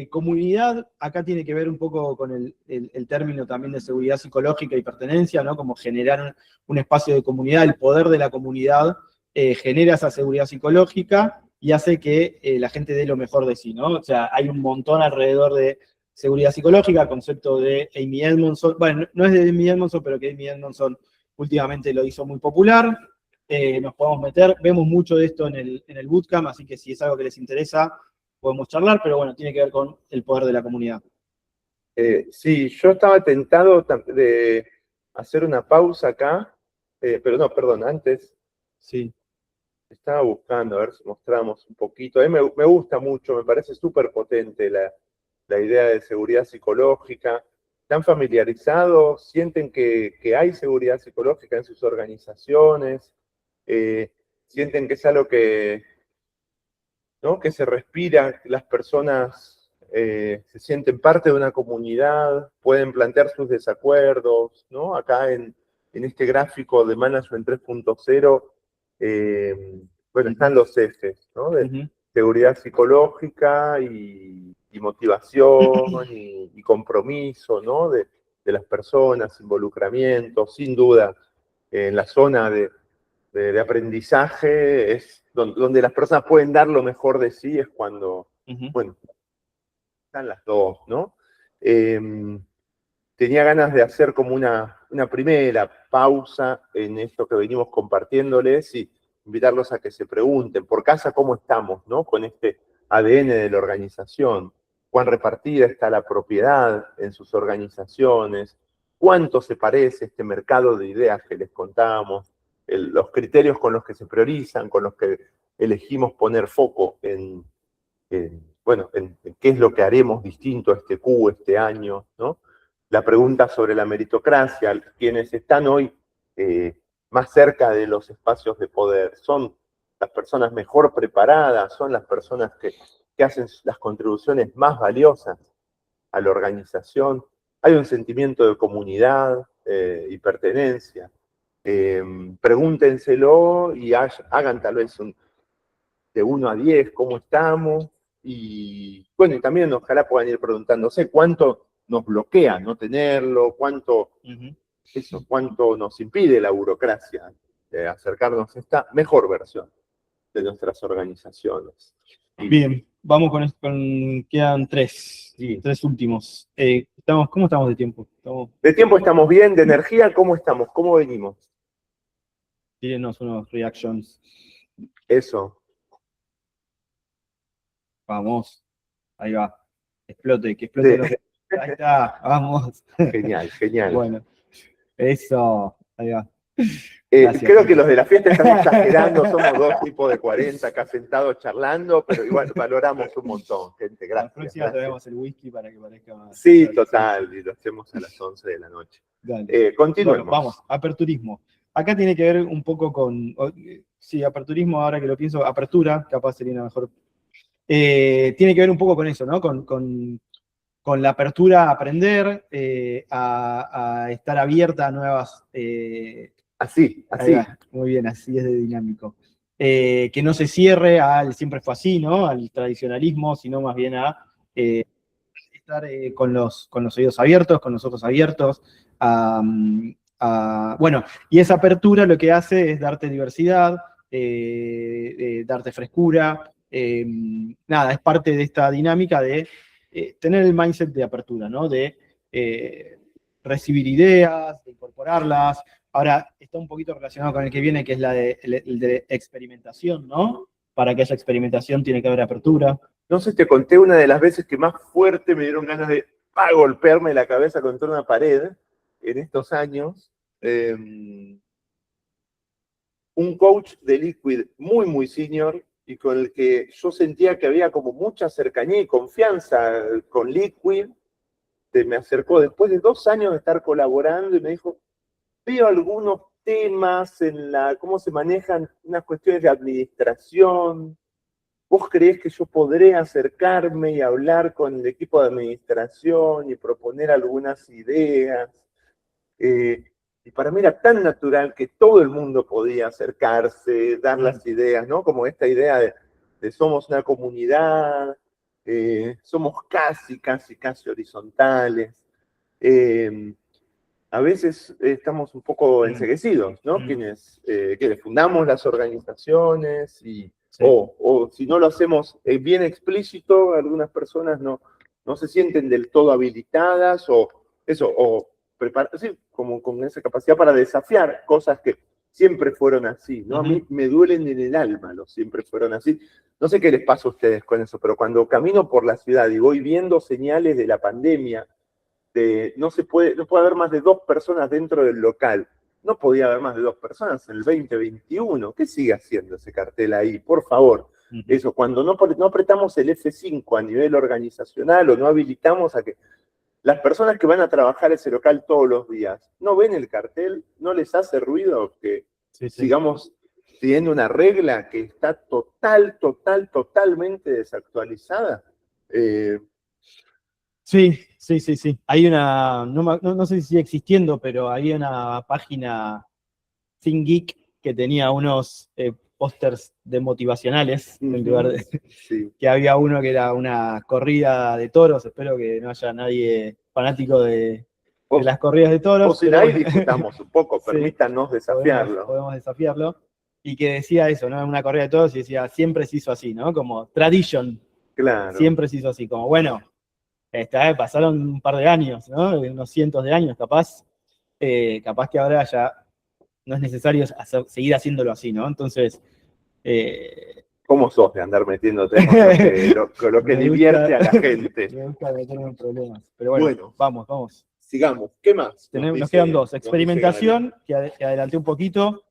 Comunidad, acá tiene que ver un poco con el término también de seguridad psicológica y pertenencia, ¿no? Como generar un espacio de comunidad, el poder de la comunidad genera esa seguridad psicológica y hace que la gente dé lo mejor de sí, ¿no? O sea, hay un montón alrededor de seguridad psicológica, el concepto de Amy Edmondson, bueno, no es de Amy Edmondson, pero que Amy Edmondson últimamente lo hizo muy popular. Nos podemos meter, vemos mucho de esto en el bootcamp, así que si es algo que les interesa, podemos charlar, pero bueno, tiene que ver con el poder de la comunidad. Sí, yo estaba tentado de hacer una pausa acá, pero no, perdón, antes. Sí. Estaba buscando, a ver si mostramos un poquito. A mí me gusta mucho, me parece súper potente la idea de seguridad psicológica. ¿Están familiarizados? ¿Sienten que hay seguridad psicológica en sus organizaciones? ¿Sienten que es algo que, ¿no?, que se respira, que las personas se sienten parte de una comunidad, pueden plantear sus desacuerdos, ¿no? Acá en este gráfico de Management 3.0, bueno, están los ejes, ¿no? De seguridad psicológica y motivación y compromiso, ¿no? De las personas, involucramiento, sin duda, en la zona de aprendizaje es donde las personas pueden dar lo mejor de sí, es cuando, bueno, están las dos, ¿no? Tenía ganas de hacer como una primera pausa en esto que venimos compartiéndoles y invitarlos a que se pregunten, por casa, ¿cómo estamos, no? Con este ADN de la organización, cuán repartida está la propiedad en sus organizaciones, cuánto se parece este mercado de ideas que les contábamos, los criterios con los que se priorizan, con los que elegimos poner foco en qué es lo que haremos distinto a este Q este año, ¿no? La pregunta sobre la meritocracia, quienes están hoy más cerca de los espacios de poder, son las personas mejor preparadas, son las personas que hacen las contribuciones más valiosas a la organización. Hay un sentimiento de comunidad y pertenencia. Pregúntenselo y hagan tal vez de 1 a 10 cómo estamos. Y bueno, y también ojalá puedan ir preguntándose cuánto nos bloquea no tenerlo, cuánto nos impide la burocracia de acercarnos a esta mejor versión de nuestras organizaciones. Bien, vamos quedan tres últimos. ¿Cómo estamos de tiempo? De tiempo estamos bien, de energía, ¿cómo estamos? ¿Cómo venimos? Tírenos unos reactions. Eso. Vamos, ahí va. Que explote. Ahí está, vamos. Genial. Bueno, eso, ahí va. Creo que los de la fiesta están exagerando, somos 2 tipos de 40 acá sentados charlando, pero igual valoramos un montón, gente, gracias. La próxima traemos el whisky para que parezca más. Sí, total, y lo hacemos a las 11 de la noche. Continuemos. Bueno, vamos, aperturismo. Acá tiene que ver un poco con, sí, aperturismo, ahora que lo pienso, apertura, capaz sería una mejor. Tiene que ver un poco con eso, ¿no? Con la apertura a aprender, a estar abierta a nuevas... Así. Muy bien, así es de dinámico. Que no se cierre al siempre fue así, ¿no? Al tradicionalismo, sino más bien a estar con los oídos abiertos, con los ojos abiertos. Bueno, y esa apertura lo que hace es darte diversidad, darte frescura. Nada, es parte de esta dinámica de tener el mindset de apertura, ¿no? De recibir ideas, de incorporarlas. Ahora, está un poquito relacionado con el que viene, que es el de experimentación, ¿no? Para que haya experimentación tiene que haber apertura. No sé, te conté una de las veces que más fuerte me dieron ganas de golpearme la cabeza contra una pared en estos años. Un coach de Liquid muy senior y con el que yo sentía que había como mucha cercanía y confianza con Liquid, se me acercó después de 2 años de estar colaborando y me dijo, veo algunos temas en cómo se manejan unas cuestiones de administración. ¿Vos creés que yo podré acercarme y hablar con el equipo de administración y proponer algunas ideas? Y para mí era tan natural que todo el mundo podía acercarse, dar las ideas, ¿no? Como esta idea de somos una comunidad, somos casi horizontales. A veces estamos un poco enceguecidos, ¿no? Quienes fundamos las organizaciones o si no lo hacemos bien explícito, algunas personas no se sienten del todo habilitadas o como con esa capacidad para desafiar cosas que siempre fueron así, ¿no? A mí me duelen en el alma, siempre fueron así. No sé qué les pasa a ustedes con eso, pero cuando camino por la ciudad y voy viendo señales de la pandemia, no puede haber más de 2 personas dentro del local. No podía haber más de 2 personas en el 2021. ¿Qué sigue haciendo ese cartel ahí? Por favor. Eso, cuando no apretamos el F5 a nivel organizacional o no habilitamos a que las personas que van a trabajar ese local todos los días, no ven el cartel, no les hace ruido que sigamos teniendo una regla que está totalmente desactualizada. Sí. Hay una, no sé si sigue existiendo, pero había una página ThinkGeek que tenía unos pósters de motivacionales, en lugar de que había uno que era una corrida de toros. Espero que no haya nadie fanático de las corridas de toros. Pero ahí discutamos un poco, permítanos desafiarlo. Podemos desafiarlo. Y que decía eso, ¿no? Una corrida de toros y decía, siempre se hizo así, ¿no? Como tradition. Claro. Siempre se hizo así, como bueno, pasaron un par de años, ¿no? Unos cientos de años, capaz que ahora ya no es necesario seguir haciéndolo así, ¿no? Entonces... ¿Cómo sos de andar metiéndote con lo que divierte a la gente? Me gusta meterme en problemas. Pero bueno, vamos. Sigamos. ¿Qué más? Nos quedan dos. Experimentación, que adelanté un poquito,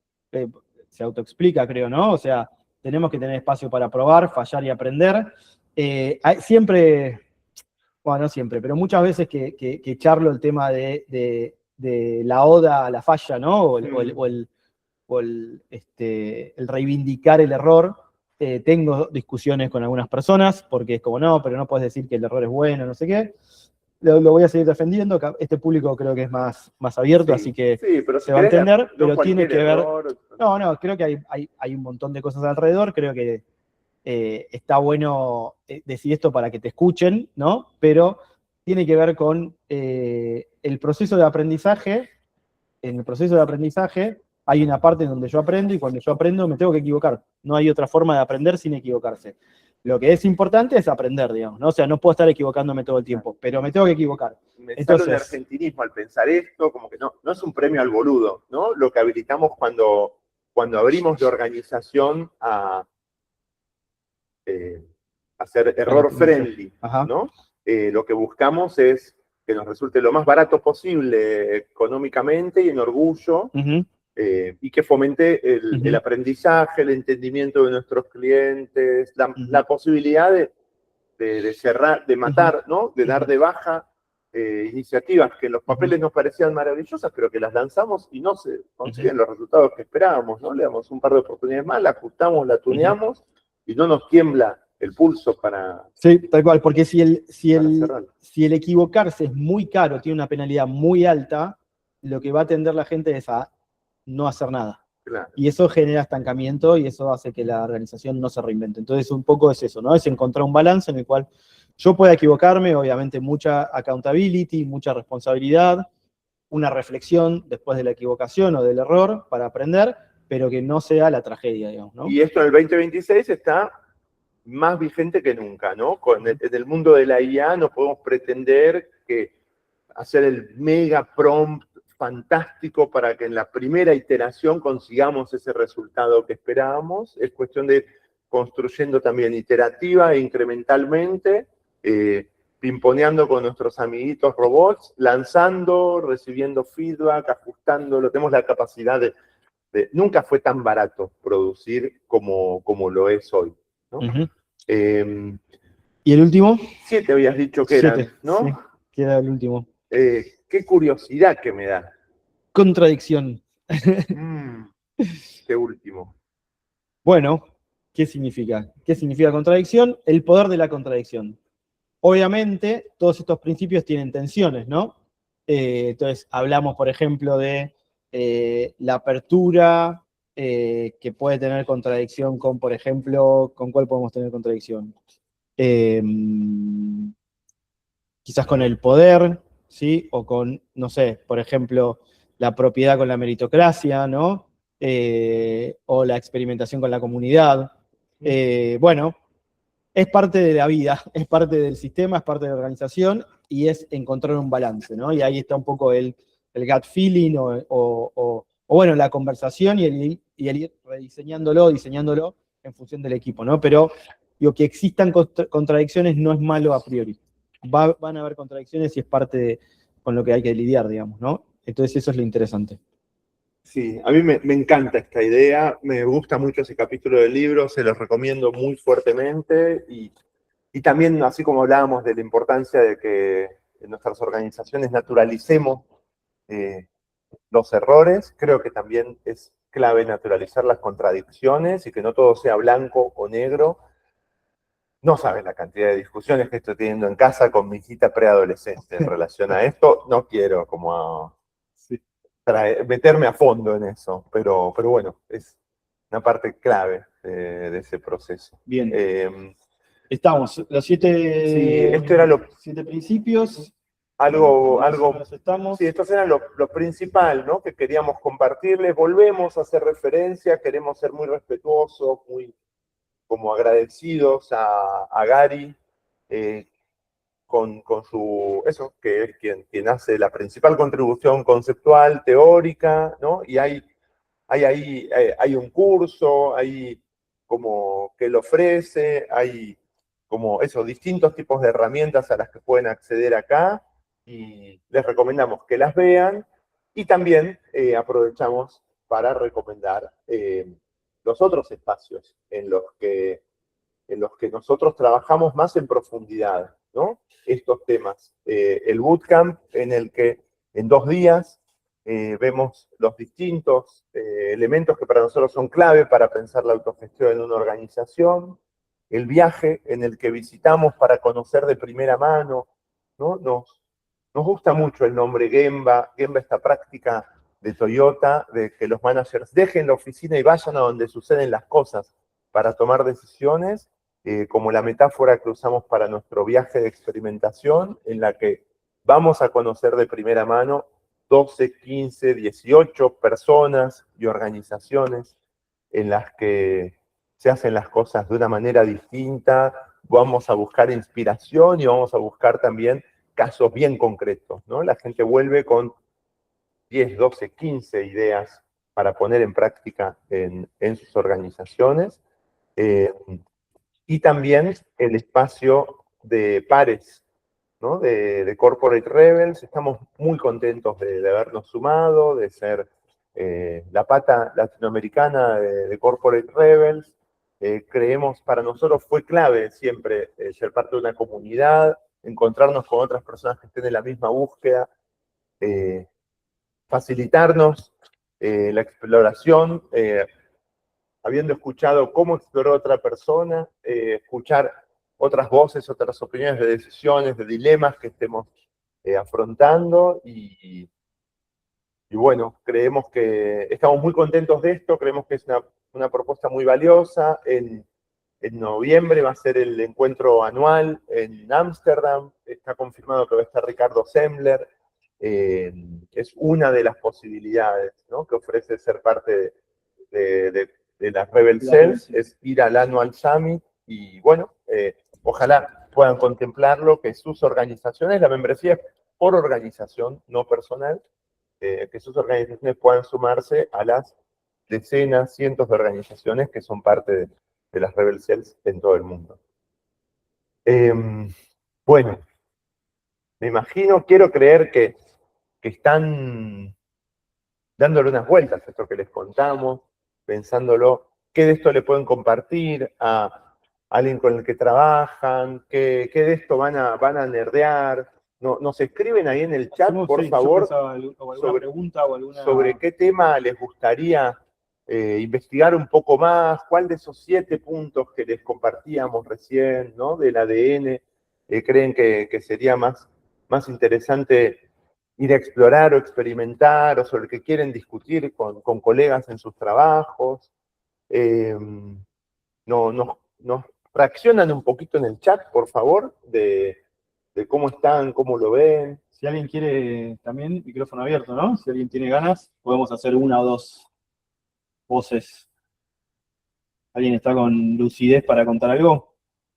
se autoexplica, creo, ¿no? O sea, tenemos que tener espacio para probar, fallar y aprender. Siempre, bueno, no siempre, pero muchas veces que charlo el tema de la oda a la falla, ¿no? O el reivindicar el error. Tengo discusiones con algunas personas, porque es como, no, pero no puedes decir que el error es bueno, no sé qué. Lo voy a seguir defendiendo. Este público creo que es más abierto, así que pero se va a entender, pero tiene que ver... error. No, creo que hay un montón de cosas alrededor. Creo que está bueno decir esto para que te escuchen, ¿no? Pero tiene que ver con el proceso de aprendizaje. En el proceso de aprendizaje hay una parte en donde yo aprendo, y cuando yo aprendo me tengo que equivocar. No hay otra forma de aprender sin equivocarse. Lo que es importante es aprender, digamos, ¿no? O sea, no puedo estar equivocándome todo el tiempo, pero me tengo que equivocar. Entonces, el argentinismo al pensar esto, como que no es un premio al boludo, ¿no? Lo que habilitamos cuando abrimos de organización a hacer error friendly, ¿no? Lo que buscamos es que nos resulte lo más barato posible económicamente y en orgullo, y que fomente el aprendizaje, el entendimiento de nuestros clientes, la posibilidad de cerrar, de matar, ¿no? De dar de baja iniciativas que en los papeles nos parecían maravillosas, pero que las lanzamos y no se consiguen los resultados que esperábamos, ¿no? Le damos un par de oportunidades más, la ajustamos, la tuneamos, y no nos tiembla el pulso para... Sí, tal cual, porque si el equivocarse es muy caro, tiene una penalidad muy alta, lo que va a tender la gente es a no hacer nada. Claro. Y eso genera estancamiento y eso hace que la organización no se reinvente. Entonces, un poco es eso, ¿no? Es encontrar un balance en el cual yo pueda equivocarme, obviamente mucha accountability, mucha responsabilidad, una reflexión después de la equivocación o del error para aprender, pero que no sea la tragedia, digamos, ¿no? Y esto en el 2026 está más vigente que nunca, ¿no? En el mundo de la IA no podemos pretender que hacer el mega prompt fantástico para que en la primera iteración consigamos ese resultado que esperábamos. Es cuestión de ir construyendo también iterativa e incrementalmente, pimponeando con nuestros amiguitos robots, lanzando, recibiendo feedback, ajustándolo. Tenemos la capacidad de nunca fue tan barato producir como lo es hoy, ¿no? ¿Y el último? 7 habías dicho que 7, eran, ¿no? Sí, que era el último. Qué curiosidad que me da. Contradicción. Qué último. Bueno, ¿qué significa? ¿Qué significa contradicción? El poder de la contradicción. Obviamente, todos estos principios tienen tensiones, ¿no? Entonces, hablamos, por ejemplo, de la apertura, que puede tener contradicción con, por ejemplo, ¿con cuál podemos tener contradicción? Quizás con el poder, ¿sí? O con, no sé, por ejemplo, la propiedad con la meritocracia, ¿no? O la experimentación con la comunidad. Bueno, es parte de la vida, es parte del sistema, es parte de la organización, y es encontrar un balance, ¿no? Y ahí está un poco el gut feeling o bueno, la conversación y el ir diseñándolo en función del equipo, ¿no? Pero digo, que existan contradicciones no es malo a priori. Van a haber contradicciones y es parte con lo que hay que lidiar, digamos, ¿no? Entonces eso es lo interesante. Sí, a mí me encanta esta idea, me gusta mucho ese capítulo del libro, se los recomiendo muy fuertemente y también, así como hablábamos de la importancia de que en nuestras organizaciones naturalicemos eh, los errores, creo que también es clave naturalizar las contradicciones y que no todo sea blanco o negro. No sabes la cantidad de discusiones que estoy teniendo en casa con mi hijita preadolescente en relación a esto. No quiero como meterme a fondo en eso, pero bueno, es una parte clave de ese proceso. Bien. Estamos, los Sí, esto era siete principios. algo, Estamos. sí, esto era lo principal, ¿no? Que queríamos compartirles. Volvemos a hacer referencia, queremos ser muy respetuosos, muy como agradecidos a Gary con su, eso, que es quien hace la principal contribución conceptual, teórica, ¿no? Y hay un curso, hay como que él ofrece, hay como esos distintos tipos de herramientas a las que pueden acceder acá y les recomendamos que las vean y también aprovechamos para recomendar los otros espacios en los que nosotros trabajamos más en profundidad, ¿no? Estos temas. El bootcamp en el que en 2 días vemos los distintos elementos que para nosotros son clave para pensar la autogestión en una organización, el viaje en el que visitamos para conocer de primera mano, ¿no? Nos gusta mucho el nombre Gemba, esta práctica de Toyota, de que los managers dejen la oficina y vayan a donde suceden las cosas para tomar decisiones, como la metáfora que usamos para nuestro viaje de experimentación, en la que vamos a conocer de primera mano 12, 15, 18 personas y organizaciones en las que se hacen las cosas de una manera distinta, vamos a buscar inspiración y vamos a buscar también casos bien concretos, ¿no? La gente vuelve con 10, 12, 15 ideas para poner en práctica en sus organizaciones. Y también el espacio de pares, ¿no? De Corporate Rebels. Estamos muy contentos de habernos sumado, de ser la pata latinoamericana de Corporate Rebels. Creemos, para nosotros fue clave siempre ser parte de una comunidad, encontrarnos con otras personas que estén en la misma búsqueda, facilitarnos la exploración, habiendo escuchado cómo exploró otra persona, escuchar otras voces, otras opiniones de decisiones, de dilemas que estemos afrontando y bueno, creemos que estamos muy contentos de esto, creemos que es una propuesta muy valiosa. En noviembre va a ser el encuentro anual en Ámsterdam, está confirmado que va a estar Ricardo Sembler, es una de las posibilidades, ¿no? Que ofrece ser parte de las Rebel Cells, es ir al Annual Summit y bueno, ojalá puedan contemplarlo, que sus organizaciones, la membresía es por organización, no personal, que sus organizaciones puedan sumarse a las decenas, cientos de organizaciones que son parte de las Rebel Cells en todo el mundo. Bueno, me imagino, quiero creer que están dándole unas vueltas a esto que les contamos, pensándolo, qué de esto le pueden compartir a alguien con el que trabajan, qué de esto van a nerdear. Nos escriben ahí en el chat, por favor, sobre qué tema les gustaría investigar un poco más, cuál de esos 7 puntos que les compartíamos recién, ¿no? Del ADN, creen que sería más interesante ir a explorar o experimentar, o sobre el que quieren discutir con colegas en sus trabajos. Nos reaccionan un poquito en el chat, por favor, de cómo están, cómo lo ven. Si alguien quiere, también micrófono abierto, ¿no? Si alguien tiene ganas, podemos hacer una o dos voces. ¿Alguien está con lucidez para contar algo?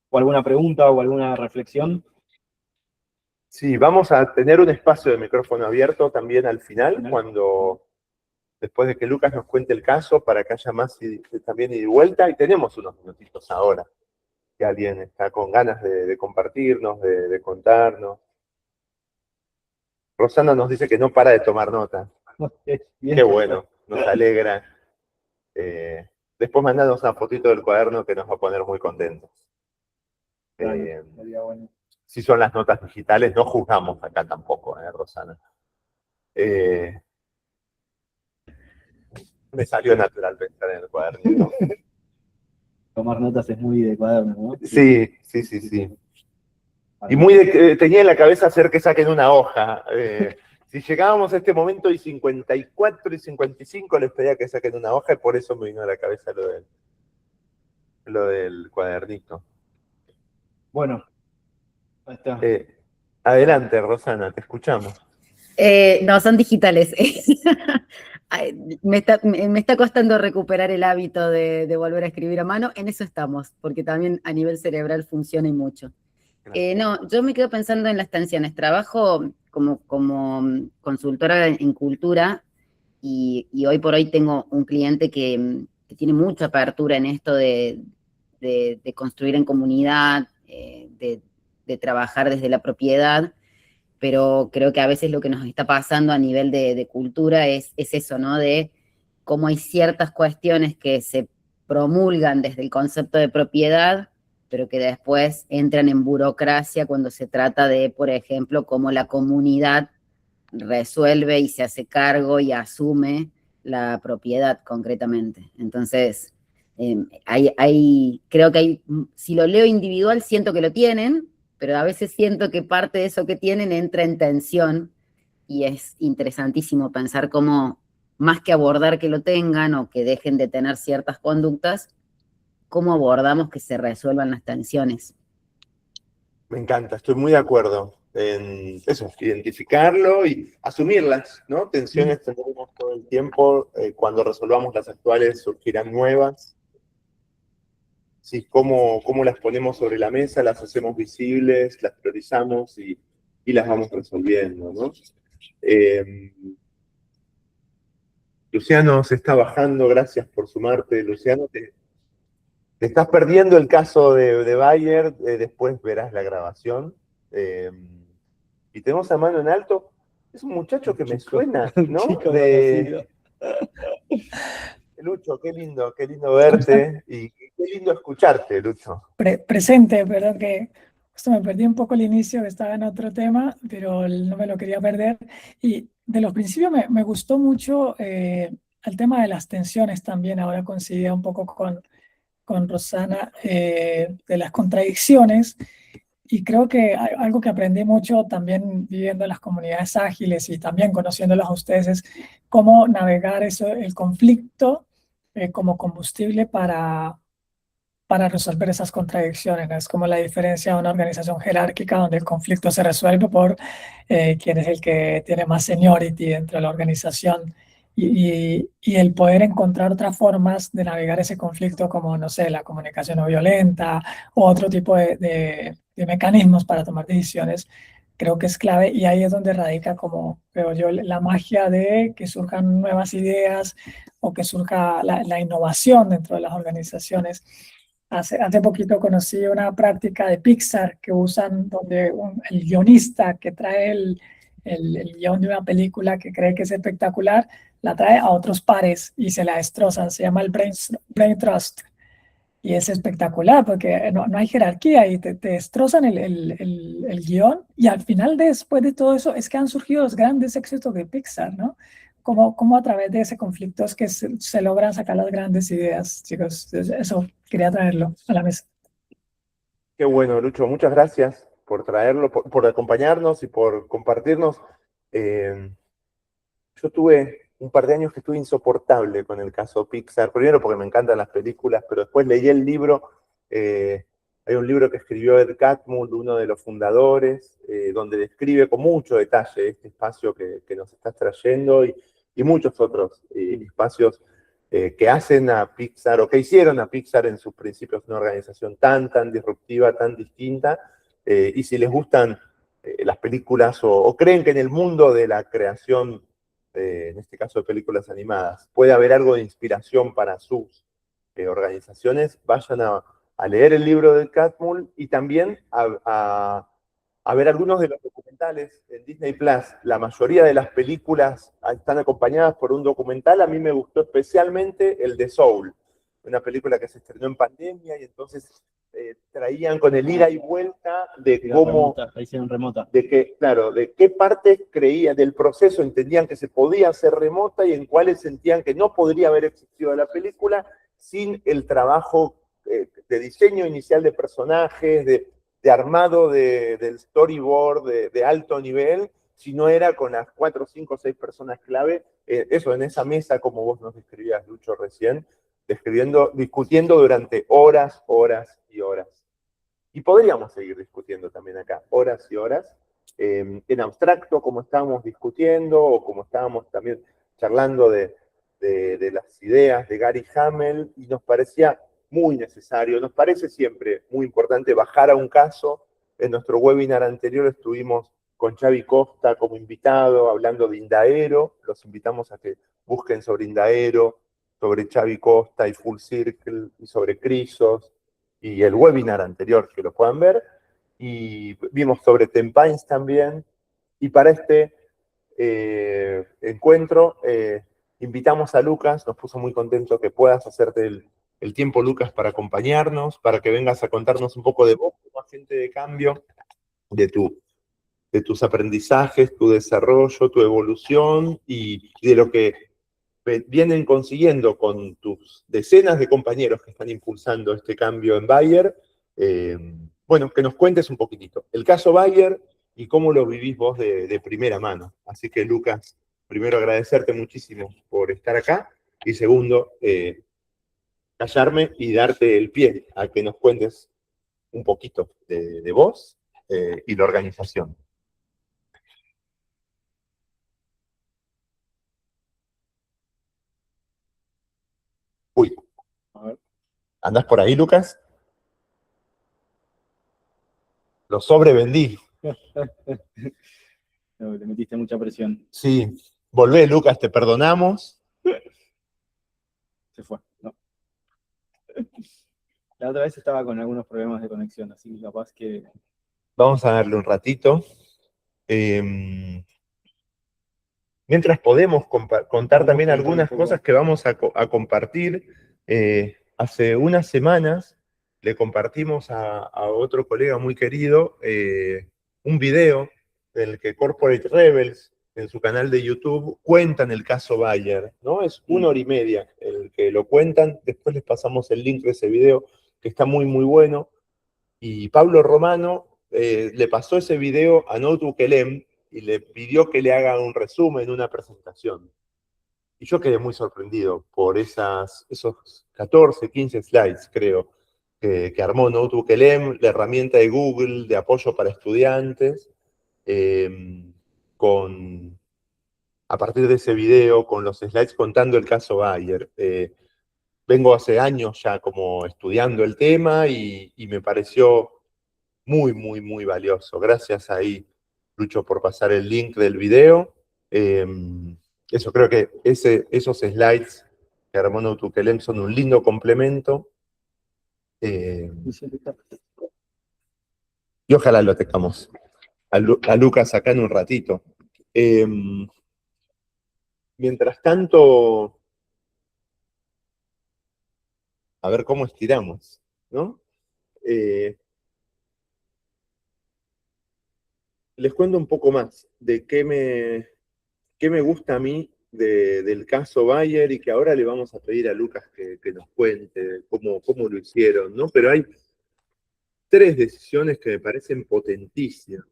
¿O alguna pregunta o alguna reflexión? Sí, vamos a tener un espacio de micrófono abierto también al final, después de que Lucas nos cuente el caso, para que haya más también ida y vuelta, y tenemos unos minutitos ahora, que alguien está con ganas de compartirnos, de contarnos. Rosana nos dice que no para de tomar nota. Qué bueno, nos alegra. Después mandanos una fotito del cuaderno que nos va a poner muy contentos. Si son las notas digitales, no juzgamos acá tampoco, Rosana. Me salió natural pensar en el cuadernito. Tomar notas es muy de cuaderno, ¿no? Sí. Y muy tenía en la cabeza hacer que saquen una hoja. Si llegábamos a este momento y 54 y 55 les pedía que saquen una hoja y por eso me vino a la cabeza lo del cuadernito. Bueno, ahí está. Adelante, Rosana, te escuchamos. No, son digitales. Ay, me está costando recuperar el hábito de volver a escribir a mano. En eso estamos, porque también a nivel cerebral funciona y mucho. No, yo me quedo pensando en las tensiones. Trabajo como consultora en cultura y hoy por hoy tengo un cliente que tiene mucha apertura en esto de construir en comunidad, de trabajar desde la propiedad, pero creo que a veces lo que nos está pasando a nivel de cultura es eso, ¿no? De cómo hay ciertas cuestiones que se promulgan desde el concepto de propiedad, pero que después entran en burocracia cuando se trata de, por ejemplo, cómo la comunidad resuelve y se hace cargo y asume la propiedad concretamente. Entonces, creo que si lo leo individual, siento que lo tienen, pero a veces siento que parte de eso que tienen entra en tensión y es interesantísimo pensar cómo, más que abordar que lo tengan o que dejen de tener ciertas conductas, cómo abordamos que se resuelvan las tensiones. Me encanta, estoy muy de acuerdo en eso, identificarlo y asumirlas, ¿no? Tensiones tendremos todo el tiempo, cuando resolvamos las actuales surgirán nuevas. Sí, cómo las ponemos sobre la mesa, las hacemos visibles, las priorizamos y las vamos resolviendo, ¿no? Luciano se está bajando, gracias por sumarte. Luciano, te estás perdiendo el caso de Bayer, después verás la grabación. Y tenemos a Mano en Alto, es un muchacho que me suena, ¿no? Lucho, qué lindo verte y qué lindo escucharte, Lucho. Presente, perdón que justo me perdí un poco el inicio, que estaba en otro tema, pero no me lo quería perder. Y de los principios me gustó mucho el tema de las tensiones también, ahora coincidía un poco con Rosana, de las contradicciones. Y creo que algo que aprendí mucho también viviendo en las comunidades ágiles y también conociéndolos a ustedes es cómo navegar eso, el conflicto como combustible para resolver esas contradicciones, ¿no? Es como la diferencia de una organización jerárquica donde el conflicto se resuelve por quién es el que tiene más seniority dentro de la organización y el poder encontrar otras formas de navegar ese conflicto como, no sé, la comunicación no violenta o otro tipo de mecanismos para tomar decisiones, creo que es clave y ahí es donde radica, como veo yo, la magia de que surjan nuevas ideas o que surja la innovación dentro de las organizaciones. Hace poquito conocí una práctica de Pixar que usan donde el guionista que trae el guión de una película que cree que es espectacular, la trae a otros pares y se la destrozan. Se llama el brain trust. Y es espectacular porque no hay jerarquía y te destrozan el guión. Y al final, después de todo eso, es que han surgido los grandes éxitos de Pixar, ¿no? Como a través de ese conflicto es que se logran sacar las grandes ideas, chicos. Eso quería traerlo a la mesa. Qué bueno, Lucho, muchas gracias por traerlo, por acompañarnos y por compartirnos. Yo tuve un par de años que estuve insoportable con el caso Pixar, primero porque me encantan las películas, pero después leí el libro, hay un libro que escribió Ed Catmull, uno de los fundadores, donde describe con mucho detalle este espacio que nos estás trayendo y muchos otros espacios que hacen a Pixar, o que hicieron a Pixar en sus principios una organización tan disruptiva, tan distinta, y si les gustan las películas o creen que en el mundo de la creación, en este caso de películas animadas, puede haber algo de inspiración para sus organizaciones, vayan a leer el libro de Catmull y también a a ver algunos de los documentales en Disney Plus. La mayoría de las películas están acompañadas por un documental. A mí me gustó especialmente el de Soul, una película que se estrenó en pandemia y entonces traían con el ida y vuelta de cómo... La hicieron remota. De que, claro, de qué partes creían del proceso entendían que se podía hacer remota y en cuáles sentían que no podría haber existido la película sin el trabajo de diseño inicial de personajes, de armado del storyboard de alto nivel, si no era con las 4, 5, 6 personas clave, eso en esa mesa, como vos nos describías, Lucho, recién, discutiendo durante horas, horas y horas. Y podríamos seguir discutiendo también acá, horas y horas, en abstracto, como estábamos discutiendo, o como estábamos también charlando de las ideas de Gary Hamel, y nos parecía muy necesario, nos parece siempre muy importante bajar a un caso. En nuestro webinar anterior estuvimos con Xavi Costa como invitado, hablando de Indaero. Los invitamos a que busquen sobre Indaero, sobre Xavi Costa y Full Circle, y sobre Crisos, y el webinar anterior, que lo puedan ver. Y vimos sobre Tempines también. Y para este encuentro invitamos a Lucas, nos puso muy contento que puedas hacerte el tiempo, Lucas, para acompañarnos, para que vengas a contarnos un poco de vos como agente de cambio, de tus aprendizajes, tu desarrollo, tu evolución y de lo que vienen consiguiendo con tus decenas de compañeros que están impulsando este cambio en Bayer. Bueno, que nos cuentes un poquitito el caso Bayer y cómo lo vivís vos de primera mano. Así que, Lucas, primero agradecerte muchísimo por estar acá y segundo, callarme y darte el pie a que nos cuentes un poquito de vos y la organización. Uy, ¿andás por ahí, Lucas? Lo sobrevendí. No, le metiste mucha presión. Sí, volvé, Lucas, te perdonamos. Se fue. No. La otra vez estaba con algunos problemas de conexión, así que capaz que... Vamos a darle un ratito. Mientras podemos contar también algunas cosas que vamos a compartir. Hace unas semanas le compartimos a otro colega muy querido un video del que Corporate Rebels, en su canal de YouTube, cuentan el caso Bayer, ¿no? Es 1 hora y media el que lo cuentan. Después les pasamos el link de ese video, que está muy, muy bueno. Y Pablo Romano le pasó ese video a Notebook-LM y le pidió que le haga un resumen, una presentación. Y yo quedé muy sorprendido por esos 14, 15 slides, creo, que armó Notebook-LM, la herramienta de Google de apoyo para estudiantes, a partir de ese video, con los slides contando el caso Bayer. Vengo hace años ya como estudiando el tema y me pareció muy, muy, muy valioso. Gracias ahí, Lucho, por pasar el link del video. Eso, creo que esos slides que armó Notebook-LM son un lindo complemento. Y ojalá lo tengamos a Lucas acá en un ratito. Mientras tanto, a ver cómo estiramos, ¿no? Les cuento un poco más de qué me gusta a mí del caso Bayer y que ahora le vamos a pedir a Lucas que nos cuente cómo lo hicieron, ¿no? Pero hay 3 decisiones que me parecen potentísimas.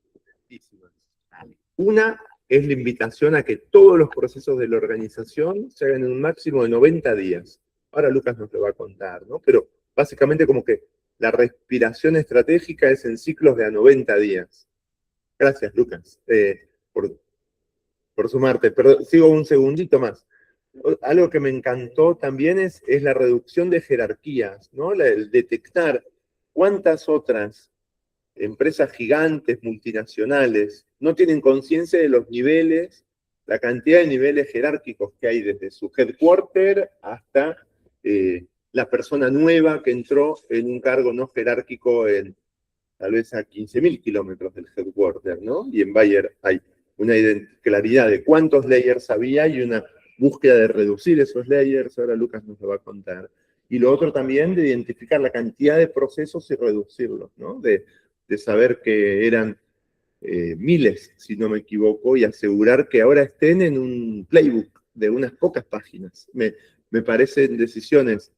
Una es la invitación a que todos los procesos de la organización se hagan en un máximo de 90 días. Ahora Lucas nos lo va a contar, ¿no? Pero básicamente como que la respiración estratégica es en ciclos de a 90 días. Gracias, Lucas, por sumarte. Pero sigo un segundito más. Algo que me encantó también es la reducción de jerarquías, ¿no? El detectar cuántas otras empresas gigantes, multinacionales, no tienen conciencia de los niveles, la cantidad de niveles jerárquicos que hay desde su headquarter hasta la persona nueva que entró en un cargo no jerárquico en tal vez a 15.000 kilómetros del headquarter, ¿no? Y en Bayer hay una claridad de cuántos layers había y una búsqueda de reducir esos layers, ahora Lucas nos lo va a contar. Y lo otro también de identificar la cantidad de procesos y reducirlos, ¿no? De saber que eran miles, si no me equivoco, y asegurar que ahora estén en un playbook de unas pocas páginas. Me parecen decisiones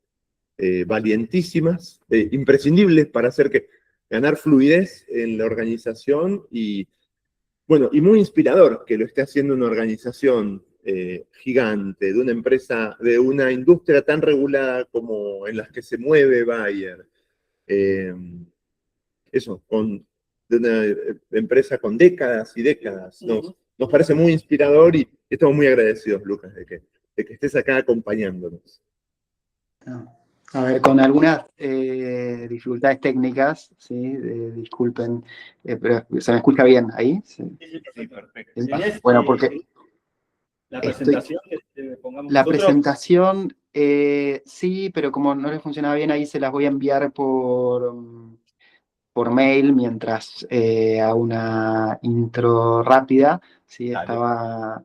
valientísimas, imprescindibles para hacer que ganar fluidez en la organización y, bueno, y muy inspirador que lo esté haciendo una organización gigante, de una empresa, de una industria tan regulada como en las que se mueve Bayer. Eso, de una empresa con décadas y décadas. Nos parece muy inspirador y estamos muy agradecidos, Lucas, de que estés acá acompañándonos. A ver, con algunas dificultades técnicas, ¿sí? Disculpen, pero ¿se me escucha bien ahí? Sí, sí, perfecto. ¿Sí? Bueno, porque la presentación pongamos la nosotros. presentación, sí, pero como no le funcionaba bien ahí, se las voy a enviar por mail mientras hago una intro rápida. Sí, Dale. estaba...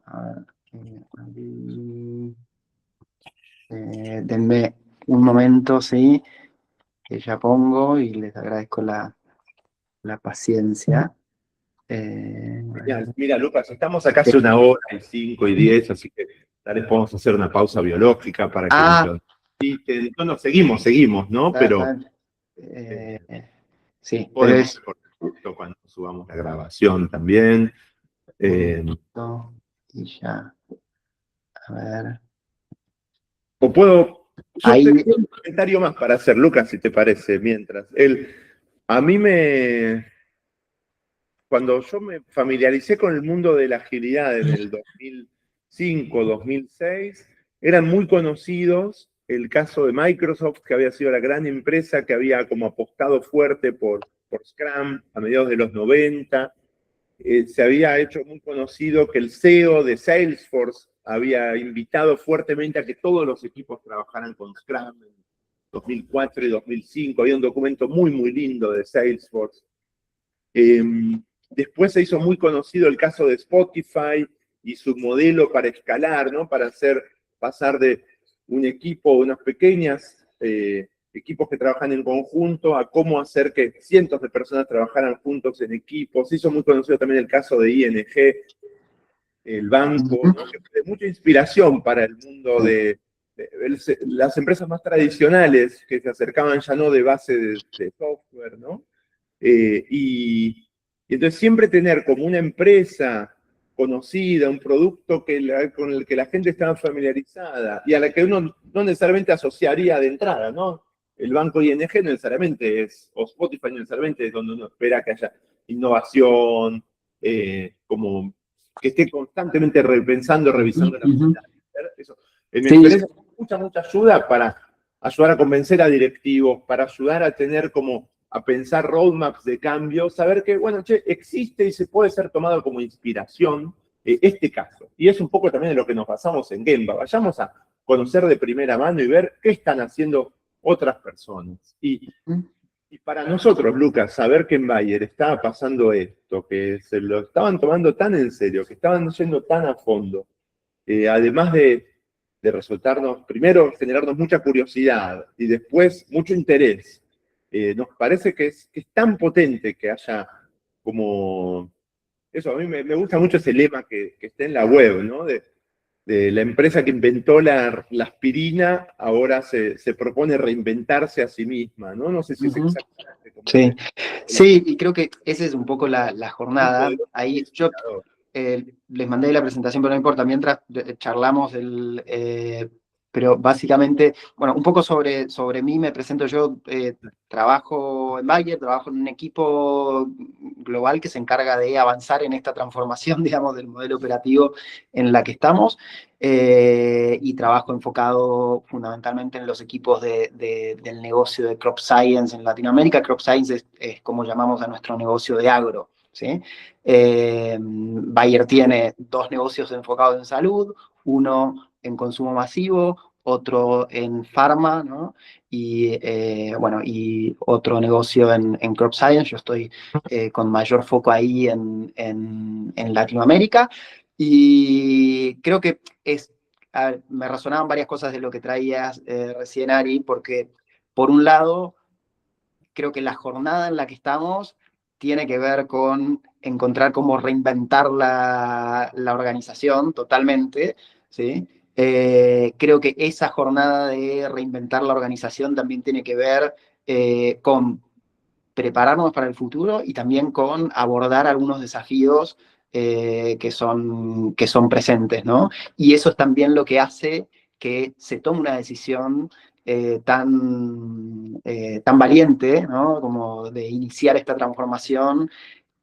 denme un momento, sí, que ya pongo y les agradezco la paciencia. Mira, Lucas, estamos acá hace 1 hora y 5 y 10, así que tal vez podemos hacer una pausa biológica para que nos lo... No, no, seguimos, ¿no? Pero sí, podemos, por supuesto, cuando subamos la grabación también. Y ya, a ver. O puedo... Yo Ahí... tengo un comentario más para hacer, Lucas, si te parece, mientras. A mí cuando yo me familiaricé con el mundo de la agilidad en el 2005, 2006, eran muy conocidos el caso de Microsoft, que había sido la gran empresa que había como apostado fuerte por Scrum a mediados de los 90. Se había hecho muy conocido que el CEO de Salesforce había invitado fuertemente a que todos los equipos trabajaran con Scrum en 2004 y 2005. Había un documento muy, muy lindo de Salesforce. Después se hizo muy conocido el caso de Spotify y su modelo para escalar, ¿no? Para pasar de un equipo, unas pequeñas equipos que trabajan en conjunto, a cómo hacer que cientos de personas trabajaran juntos en equipos. Se hizo muy conocido también el caso de ING, el banco, ¿no? Que fue de mucha inspiración para el mundo de las empresas más tradicionales que se acercaban ya no de base de software, ¿no? Y entonces siempre tener como una empresa conocida, un producto con el que la gente estaba familiarizada y a la que uno no necesariamente asociaría de entrada, ¿no? El banco ING no necesariamente es, o Spotify no necesariamente es donde uno espera que haya innovación, como que esté constantemente repensando, revisando la vida. Eso. En mi experiencia, mucha ayuda para ayudar a convencer a directivos, para ayudar a tener como a pensar roadmaps de cambio, saber que, bueno, existe y se puede ser tomado como inspiración este caso. Y es un poco también de lo que nos basamos en Gemba. Vayamos a conocer de primera mano y ver qué están haciendo otras personas. Y para nosotros, Lucas, saber que en Bayer estaba pasando esto, que se lo estaban tomando tan en serio, que estaban yendo tan a fondo, además de resultarnos, primero, generarnos mucha curiosidad y después mucho interés. Nos parece que es tan potente que haya como... Eso, a mí me gusta mucho ese lema que está en la web, ¿no? De la empresa que inventó la aspirina, ahora se propone reinventarse a sí misma, ¿no? No sé si es exactamente como... Sí, y creo que esa es un poco la jornada. Ahí yo les mandé la presentación, pero no importa, mientras charlamos pero básicamente, bueno, un poco sobre mí me presento yo, trabajo en Bayer, trabajo en un equipo global que se encarga de avanzar en esta transformación, digamos, del modelo operativo en la que estamos, y trabajo enfocado fundamentalmente en los equipos del negocio de Crop Science en Latinoamérica. Crop Science es como llamamos a nuestro negocio de agro, ¿sí? Bayer tiene 2 negocios enfocados en salud, uno en consumo masivo, otro en pharma, ¿no? Y otro negocio en crop science. Yo estoy con mayor foco ahí en Latinoamérica. Y creo que me resonaban varias cosas de lo que traías recién, Ari, porque por un lado, creo que la jornada en la que estamos tiene que ver con encontrar cómo reinventar la organización totalmente, ¿sí? Creo que esa jornada de reinventar la organización también tiene que ver con prepararnos para el futuro y también con abordar algunos desafíos que son presentes, ¿no? Y eso es también lo que hace que se tome una decisión tan valiente, ¿no? Como de iniciar esta transformación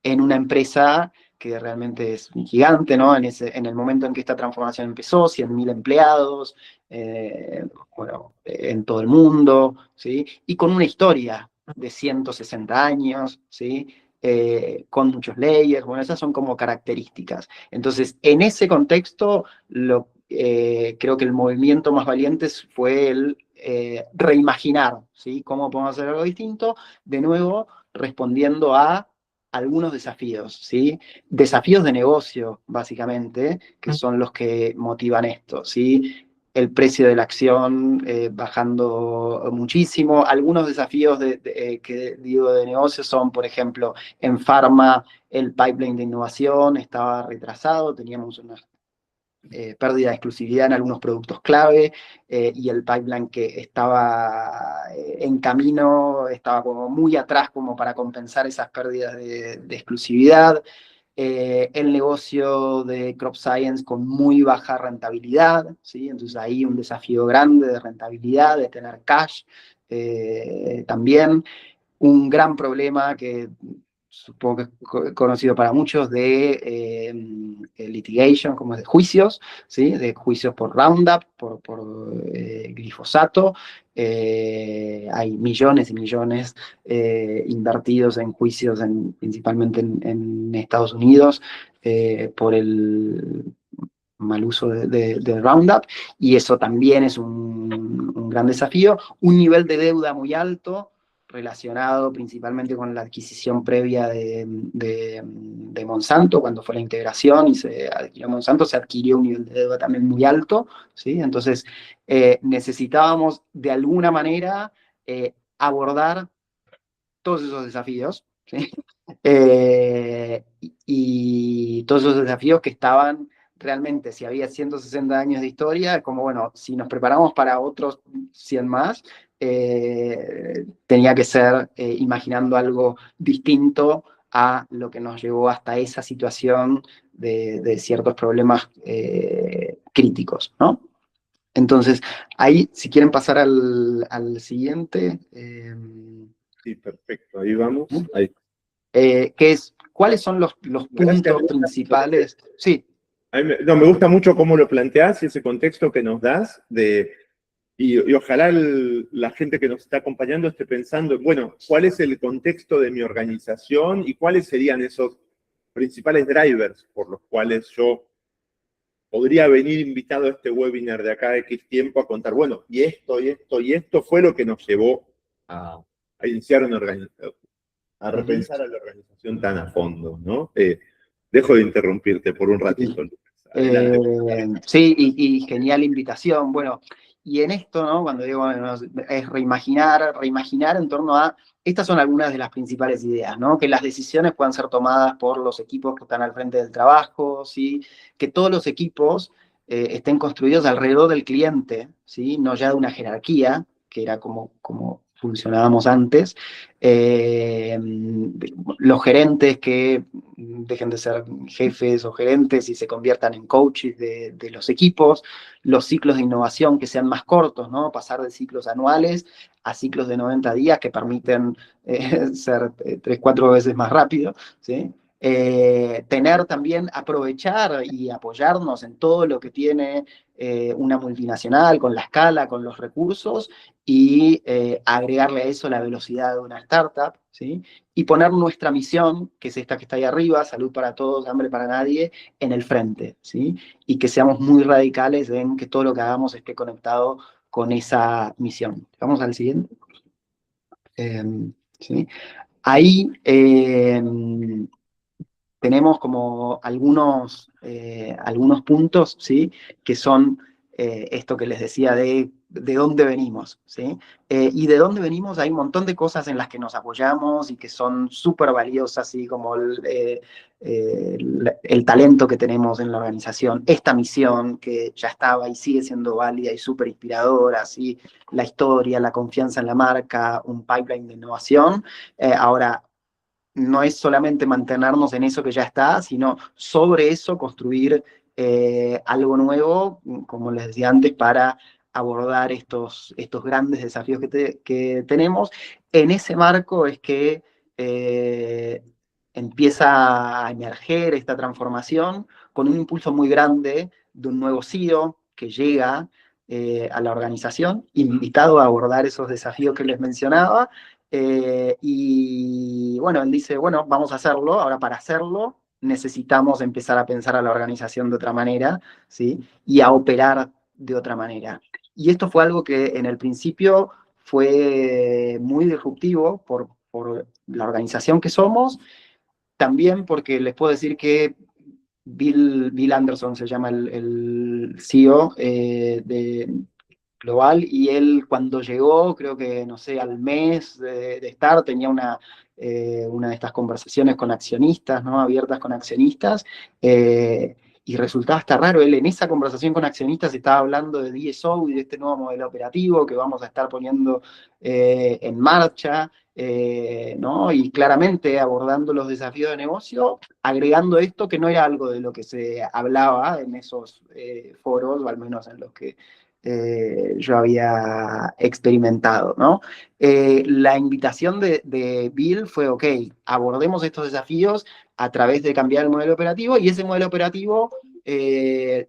en una empresa que realmente es gigante, ¿no? En el momento en que esta transformación empezó, 100.000 empleados, en todo el mundo, ¿sí? Y con una historia de 160 años, ¿sí? Con muchos layers, bueno, esas son como características. Entonces, en ese contexto, creo que el movimiento más valiente fue el reimaginar, ¿sí? ¿Cómo podemos hacer algo distinto? De nuevo, respondiendo a algunos desafíos, ¿sí? Desafíos de negocio, básicamente, que son los que motivan esto, ¿sí? El precio de la acción bajando muchísimo. Algunos desafíos que digo de negocio son, por ejemplo, en pharma, el pipeline de innovación estaba retrasado, teníamos una pérdida de exclusividad en algunos productos clave, y el pipeline que estaba en camino estaba como muy atrás como para compensar esas pérdidas de exclusividad. El negocio de crop science con muy baja rentabilidad, ¿sí? Entonces ahí un desafío grande de rentabilidad, de tener cash también. Un gran problema que supongo que es conocido para muchos, de litigation, como de juicios, ¿sí? De juicios por Roundup, por glifosato. Hay millones y millones invertidos en juicios, principalmente en Estados Unidos, por el mal uso de Roundup, y eso también es un gran desafío. Un nivel de deuda muy alto, relacionado principalmente con la adquisición previa de Monsanto. Cuando fue la integración y se adquirió Monsanto, se adquirió un nivel de deuda también muy alto, ¿sí? Entonces, necesitábamos de alguna manera abordar todos esos desafíos, ¿sí? Y todos esos desafíos que estaban realmente, si había 160 años de historia, como bueno, si nos preparamos para otros 100 más, tenía que ser imaginando algo distinto a lo que nos llevó hasta esa situación de ciertos problemas críticos, ¿no? Entonces, ahí, si quieren pasar al siguiente. Sí, perfecto, ahí vamos. Ahí. Que es, ¿cuáles son los puntos principales? Sí. Me gusta mucho cómo lo planteás y ese contexto que nos das y ojalá la gente que nos está acompañando esté pensando, bueno, ¿cuál es el contexto de mi organización y cuáles serían esos principales drivers por los cuales yo podría venir invitado a este webinar de acá a X tiempo a contar, bueno, y esto fue lo que nos llevó a iniciar una organización, a repensar a la organización tan a fondo, ¿no? Dejo de interrumpirte por un ratito. Sí, y genial invitación. Bueno, y en esto, ¿no? Cuando digo, bueno, es reimaginar en torno a, estas son algunas de las principales ideas, ¿no? Que las decisiones puedan ser tomadas por los equipos que están al frente del trabajo, ¿sí? Que todos los equipos estén construidos alrededor del cliente, ¿sí? No ya de una jerarquía, que era como funcionábamos antes. Los gerentes que dejen de ser jefes o gerentes y se conviertan en coaches de los equipos. Los ciclos de innovación que sean más cortos, ¿no? Pasar de ciclos anuales a ciclos de 90 días que permiten ser 3-4 veces más rápido, ¿sí? Tener también, aprovechar y apoyarnos en todo lo que tiene una multinacional, con la escala, con los recursos, y agregarle a eso la velocidad de una startup, ¿sí? Y poner nuestra misión, que es esta que está ahí arriba, salud para todos, hambre para nadie, en el frente, ¿sí? Y que seamos muy radicales en que todo lo que hagamos esté conectado con esa misión. Vamos al siguiente. ¿Sí? Ahí tenemos como algunos puntos, ¿sí? Que son esto que les decía de dónde venimos, ¿sí? Y de dónde venimos hay un montón de cosas en las que nos apoyamos y que son súper valiosas, así como el talento que tenemos en la organización, esta misión que ya estaba y sigue siendo válida y súper inspiradora, ¿sí? La historia, la confianza en la marca, un pipeline de innovación. Ahora, no es solamente mantenernos en eso que ya está, sino sobre eso construir algo nuevo, como les decía antes, para abordar estos grandes desafíos que tenemos. En ese marco es que empieza a emerger esta transformación con un impulso muy grande de un nuevo CEO que llega a la organización, invitado a abordar esos desafíos que les mencionaba. Y bueno, él dice, bueno, vamos a hacerlo. Ahora, para hacerlo necesitamos empezar a pensar a la organización de otra manera, ¿sí? Y a operar de otra manera. Y esto fue algo que en el principio fue muy disruptivo por la organización que somos, también porque les puedo decir que Bill Anderson se llama el CEO de global, y él cuando llegó, creo que, no sé, al mes de estar, tenía una de estas conversaciones con accionistas, ¿no? Abiertas con accionistas, y resultaba hasta raro. Él en esa conversación con accionistas estaba hablando de DSO y de este nuevo modelo operativo que vamos a estar poniendo en marcha, ¿no? Y claramente abordando los desafíos de negocio, agregando esto que no era algo de lo que se hablaba en esos foros, o al menos en los que yo había experimentado, ¿no? La invitación de Bill fue, ok, abordemos estos desafíos a través de cambiar el modelo operativo, y ese modelo operativo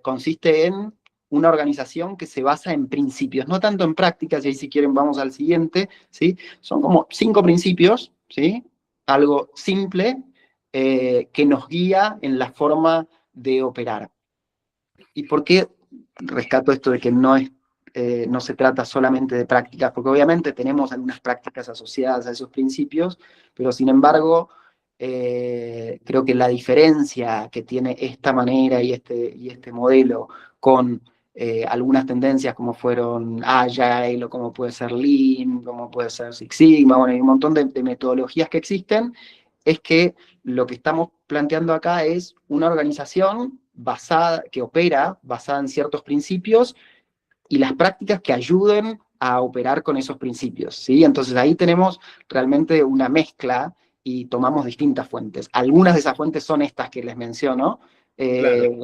consiste en una organización que se basa en principios, no tanto en prácticas, y ahí si quieren vamos al siguiente, ¿sí? Son como 5 principios, ¿sí? Algo simple que nos guía en la forma de operar. ¿Y por qué rescato esto de que no se trata solamente de prácticas? Porque obviamente tenemos algunas prácticas asociadas a esos principios, pero sin embargo, creo que la diferencia que tiene esta manera y este modelo con algunas tendencias como fueron Agile, o como puede ser Lean, como puede ser Six Sigma, bueno, hay un montón de metodologías que existen, es que lo que estamos planteando acá es una organización que opera basada en ciertos principios, y las prácticas que ayuden a operar con esos principios, ¿sí? Entonces ahí tenemos realmente una mezcla y tomamos distintas fuentes. Algunas de esas fuentes son estas que les menciono, Claro.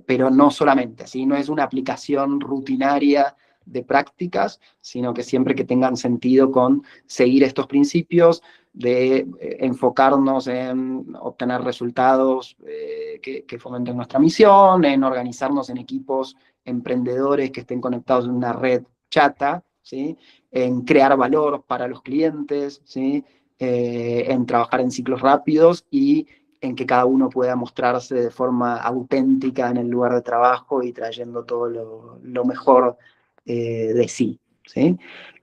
pero no solamente, ¿sí? No es una aplicación rutinaria de prácticas, sino que siempre que tengan sentido con seguir estos principios, de enfocarnos en obtener resultados que fomenten nuestra misión, en organizarnos en equipos emprendedores que estén conectados en una red chata, ¿sí? En crear valor para los clientes, ¿sí? En trabajar en ciclos rápidos y en que cada uno pueda mostrarse de forma auténtica en el lugar de trabajo y trayendo todo lo mejor de sí, ¿sí?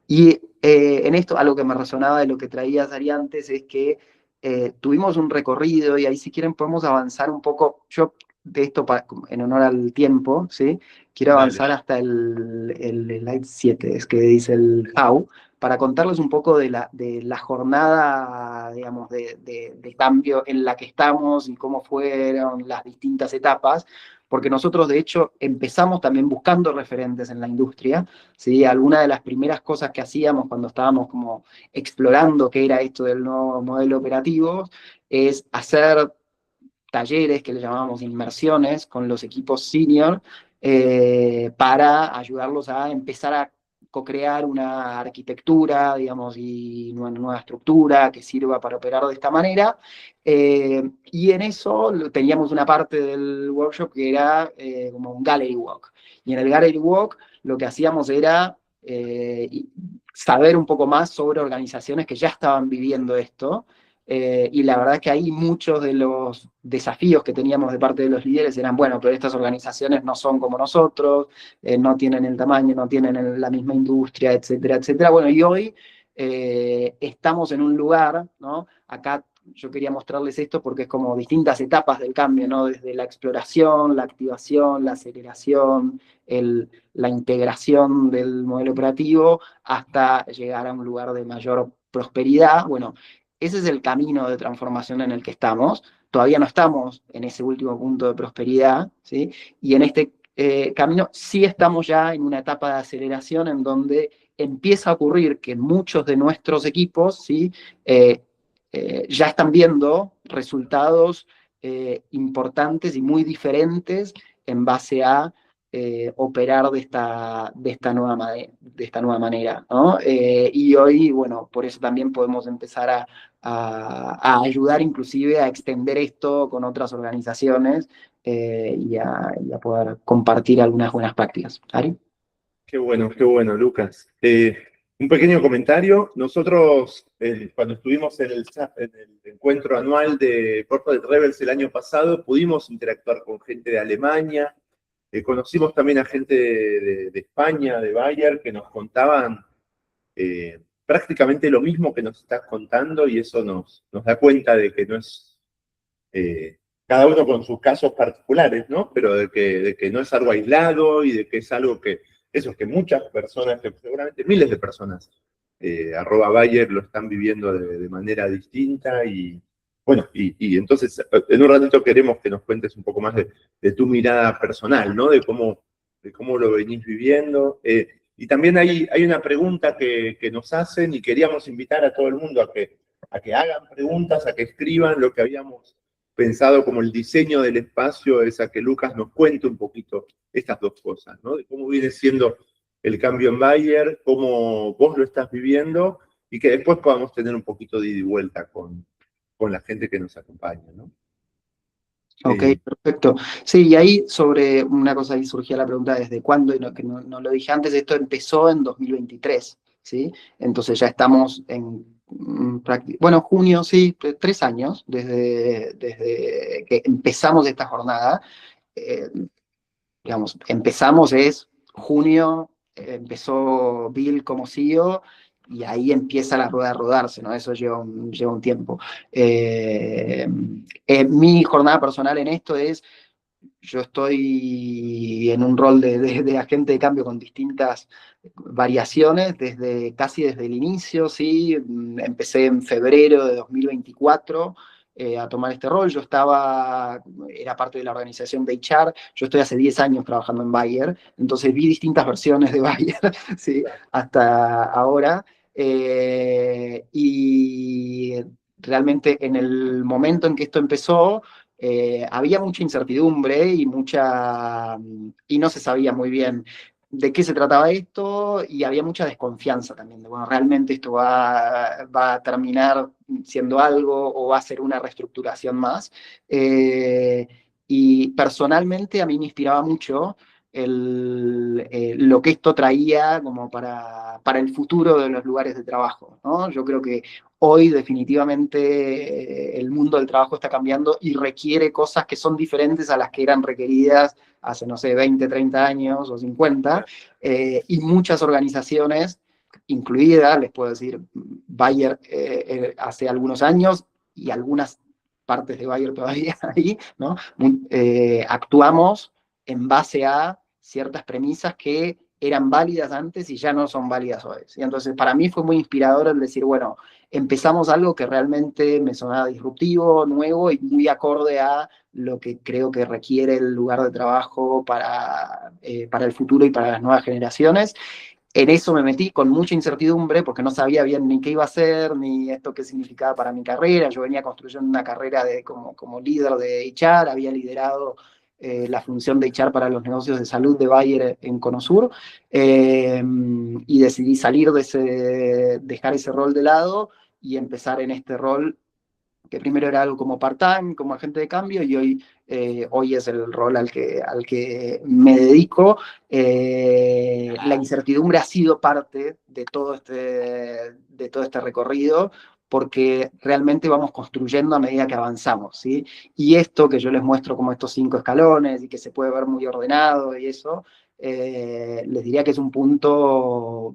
Y en esto, algo que me resonaba de lo que traías, Ari, antes, es que tuvimos un recorrido, y ahí si quieren podemos avanzar un poco. Yo de esto, en honor al tiempo, ¿sí? Quiero Dale. avanzar hasta el slide 7, es que dice el how, para contarles un poco de la jornada, digamos, de cambio en la que estamos y cómo fueron las distintas etapas, porque nosotros de hecho empezamos también buscando referentes en la industria, ¿sí? Alguna de las primeras cosas que hacíamos cuando estábamos como explorando qué era esto del nuevo modelo operativo es hacer talleres que le llamábamos inmersiones con los equipos senior para ayudarlos a empezar a co-crear una arquitectura, digamos, y una nueva estructura que sirva para operar de esta manera. Y en eso teníamos una parte del workshop que era como un gallery walk. Y en el gallery walk lo que hacíamos era saber un poco más sobre organizaciones que ya estaban viviendo esto. Y la verdad es que ahí muchos de los desafíos que teníamos de parte de los líderes eran, bueno, pero estas organizaciones no son como nosotros, no tienen el tamaño, no tienen la misma industria, etcétera, etcétera. Bueno, y hoy estamos en un lugar, ¿no? Acá yo quería mostrarles esto porque es como distintas etapas del cambio, ¿no? Desde la exploración, la activación, la aceleración, la integración del modelo operativo, hasta llegar a un lugar de mayor prosperidad. Bueno, ese es el camino de transformación en el que estamos. Todavía no estamos en ese último punto de prosperidad, ¿sí? Y en este camino sí estamos ya en una etapa de aceleración en donde empieza a ocurrir que muchos de nuestros equipos, ¿sí? Ya están viendo resultados importantes y muy diferentes en base a operar de esta nueva manera, ¿no? Y hoy, bueno, por eso también podemos empezar a ayudar inclusive a extender esto con otras organizaciones y a poder compartir algunas buenas prácticas. ¿Ari? Qué bueno, Lucas. Un pequeño comentario. Nosotros, cuando estuvimos en el encuentro anual de Corporate Rebels el año pasado, pudimos interactuar con gente de Alemania, conocimos también a gente de España, de Bayer, que nos contaban prácticamente lo mismo que nos estás contando, y eso nos da cuenta de que no es cada uno con sus casos particulares, ¿no? Pero de que no es algo aislado y de que es algo que muchas personas, que seguramente miles de personas, @Bayer lo están viviendo de manera distinta. Y bueno, y entonces en un ratito queremos que nos cuentes un poco más de tu mirada personal, ¿no? De cómo lo venís viviendo. Y también hay una pregunta que nos hacen, y queríamos invitar a todo el mundo a que hagan preguntas, a que escriban lo que habíamos pensado como el diseño del espacio, es a que Lucas nos cuente un poquito estas dos cosas, ¿no? De cómo viene siendo el cambio en Bayer, cómo vos lo estás viviendo, y que después podamos tener un poquito de ida y vuelta con la gente que nos acompaña, ¿no? Ok, perfecto. Sí, y ahí sobre una cosa, ahí surgía la pregunta desde cuándo, y que no lo dije antes, esto empezó en 2023, ¿sí? Entonces ya estamos en, bueno, junio, sí, 3 años desde que empezamos esta jornada. Digamos, empezamos es junio, empezó Bill como CEO, y ahí empieza la rueda a rodarse, ¿no? Eso lleva un tiempo. Mi jornada personal en esto es, yo estoy en un rol de agente de cambio con distintas variaciones, casi desde el inicio, ¿sí? Empecé en febrero de 2024 a tomar este rol. Yo era parte de la organización de HR, yo estoy hace 10 años trabajando en Bayer, entonces vi distintas versiones de Bayer, ¿sí? Hasta ahora. Y realmente en el momento en que esto empezó, había mucha incertidumbre y no se sabía muy bien de qué se trataba esto, y había mucha desconfianza también, de, bueno, realmente esto va a terminar siendo algo o va a ser una reestructuración más. Y personalmente a mí me inspiraba mucho lo que esto traía como para el futuro de los lugares de trabajo, ¿no? Yo creo que hoy definitivamente el mundo del trabajo está cambiando y requiere cosas que son diferentes a las que eran requeridas hace, no sé, 20, 30 años o 50, y muchas organizaciones, incluida, les puedo decir, Bayer hace algunos años, y algunas partes de Bayer todavía ahí, ¿no? Actuamos en base a ciertas premisas que eran válidas antes y ya no son válidas hoy. ¿Sí? Entonces, para mí fue muy inspirador el decir, bueno, empezamos algo que realmente me sonaba disruptivo, nuevo y muy acorde a lo que creo que requiere el lugar de trabajo para el futuro y para las nuevas generaciones. En eso me metí con mucha incertidumbre porque no sabía bien ni qué iba a hacer, ni esto qué significaba para mi carrera. Yo venía construyendo una carrera como líder de HR, había liderado la función de HR para los negocios de salud de Bayer en Conosur, y decidí salir dejar ese rol de lado y empezar en este rol que primero era algo como part-time, como agente de cambio, y hoy es el rol al que me dedico. La incertidumbre ha sido parte de todo este recorrido, porque realmente vamos construyendo a medida que avanzamos, ¿sí? Y esto que yo les muestro como estos 5 escalones y que se puede ver muy ordenado y eso, les diría que es un punto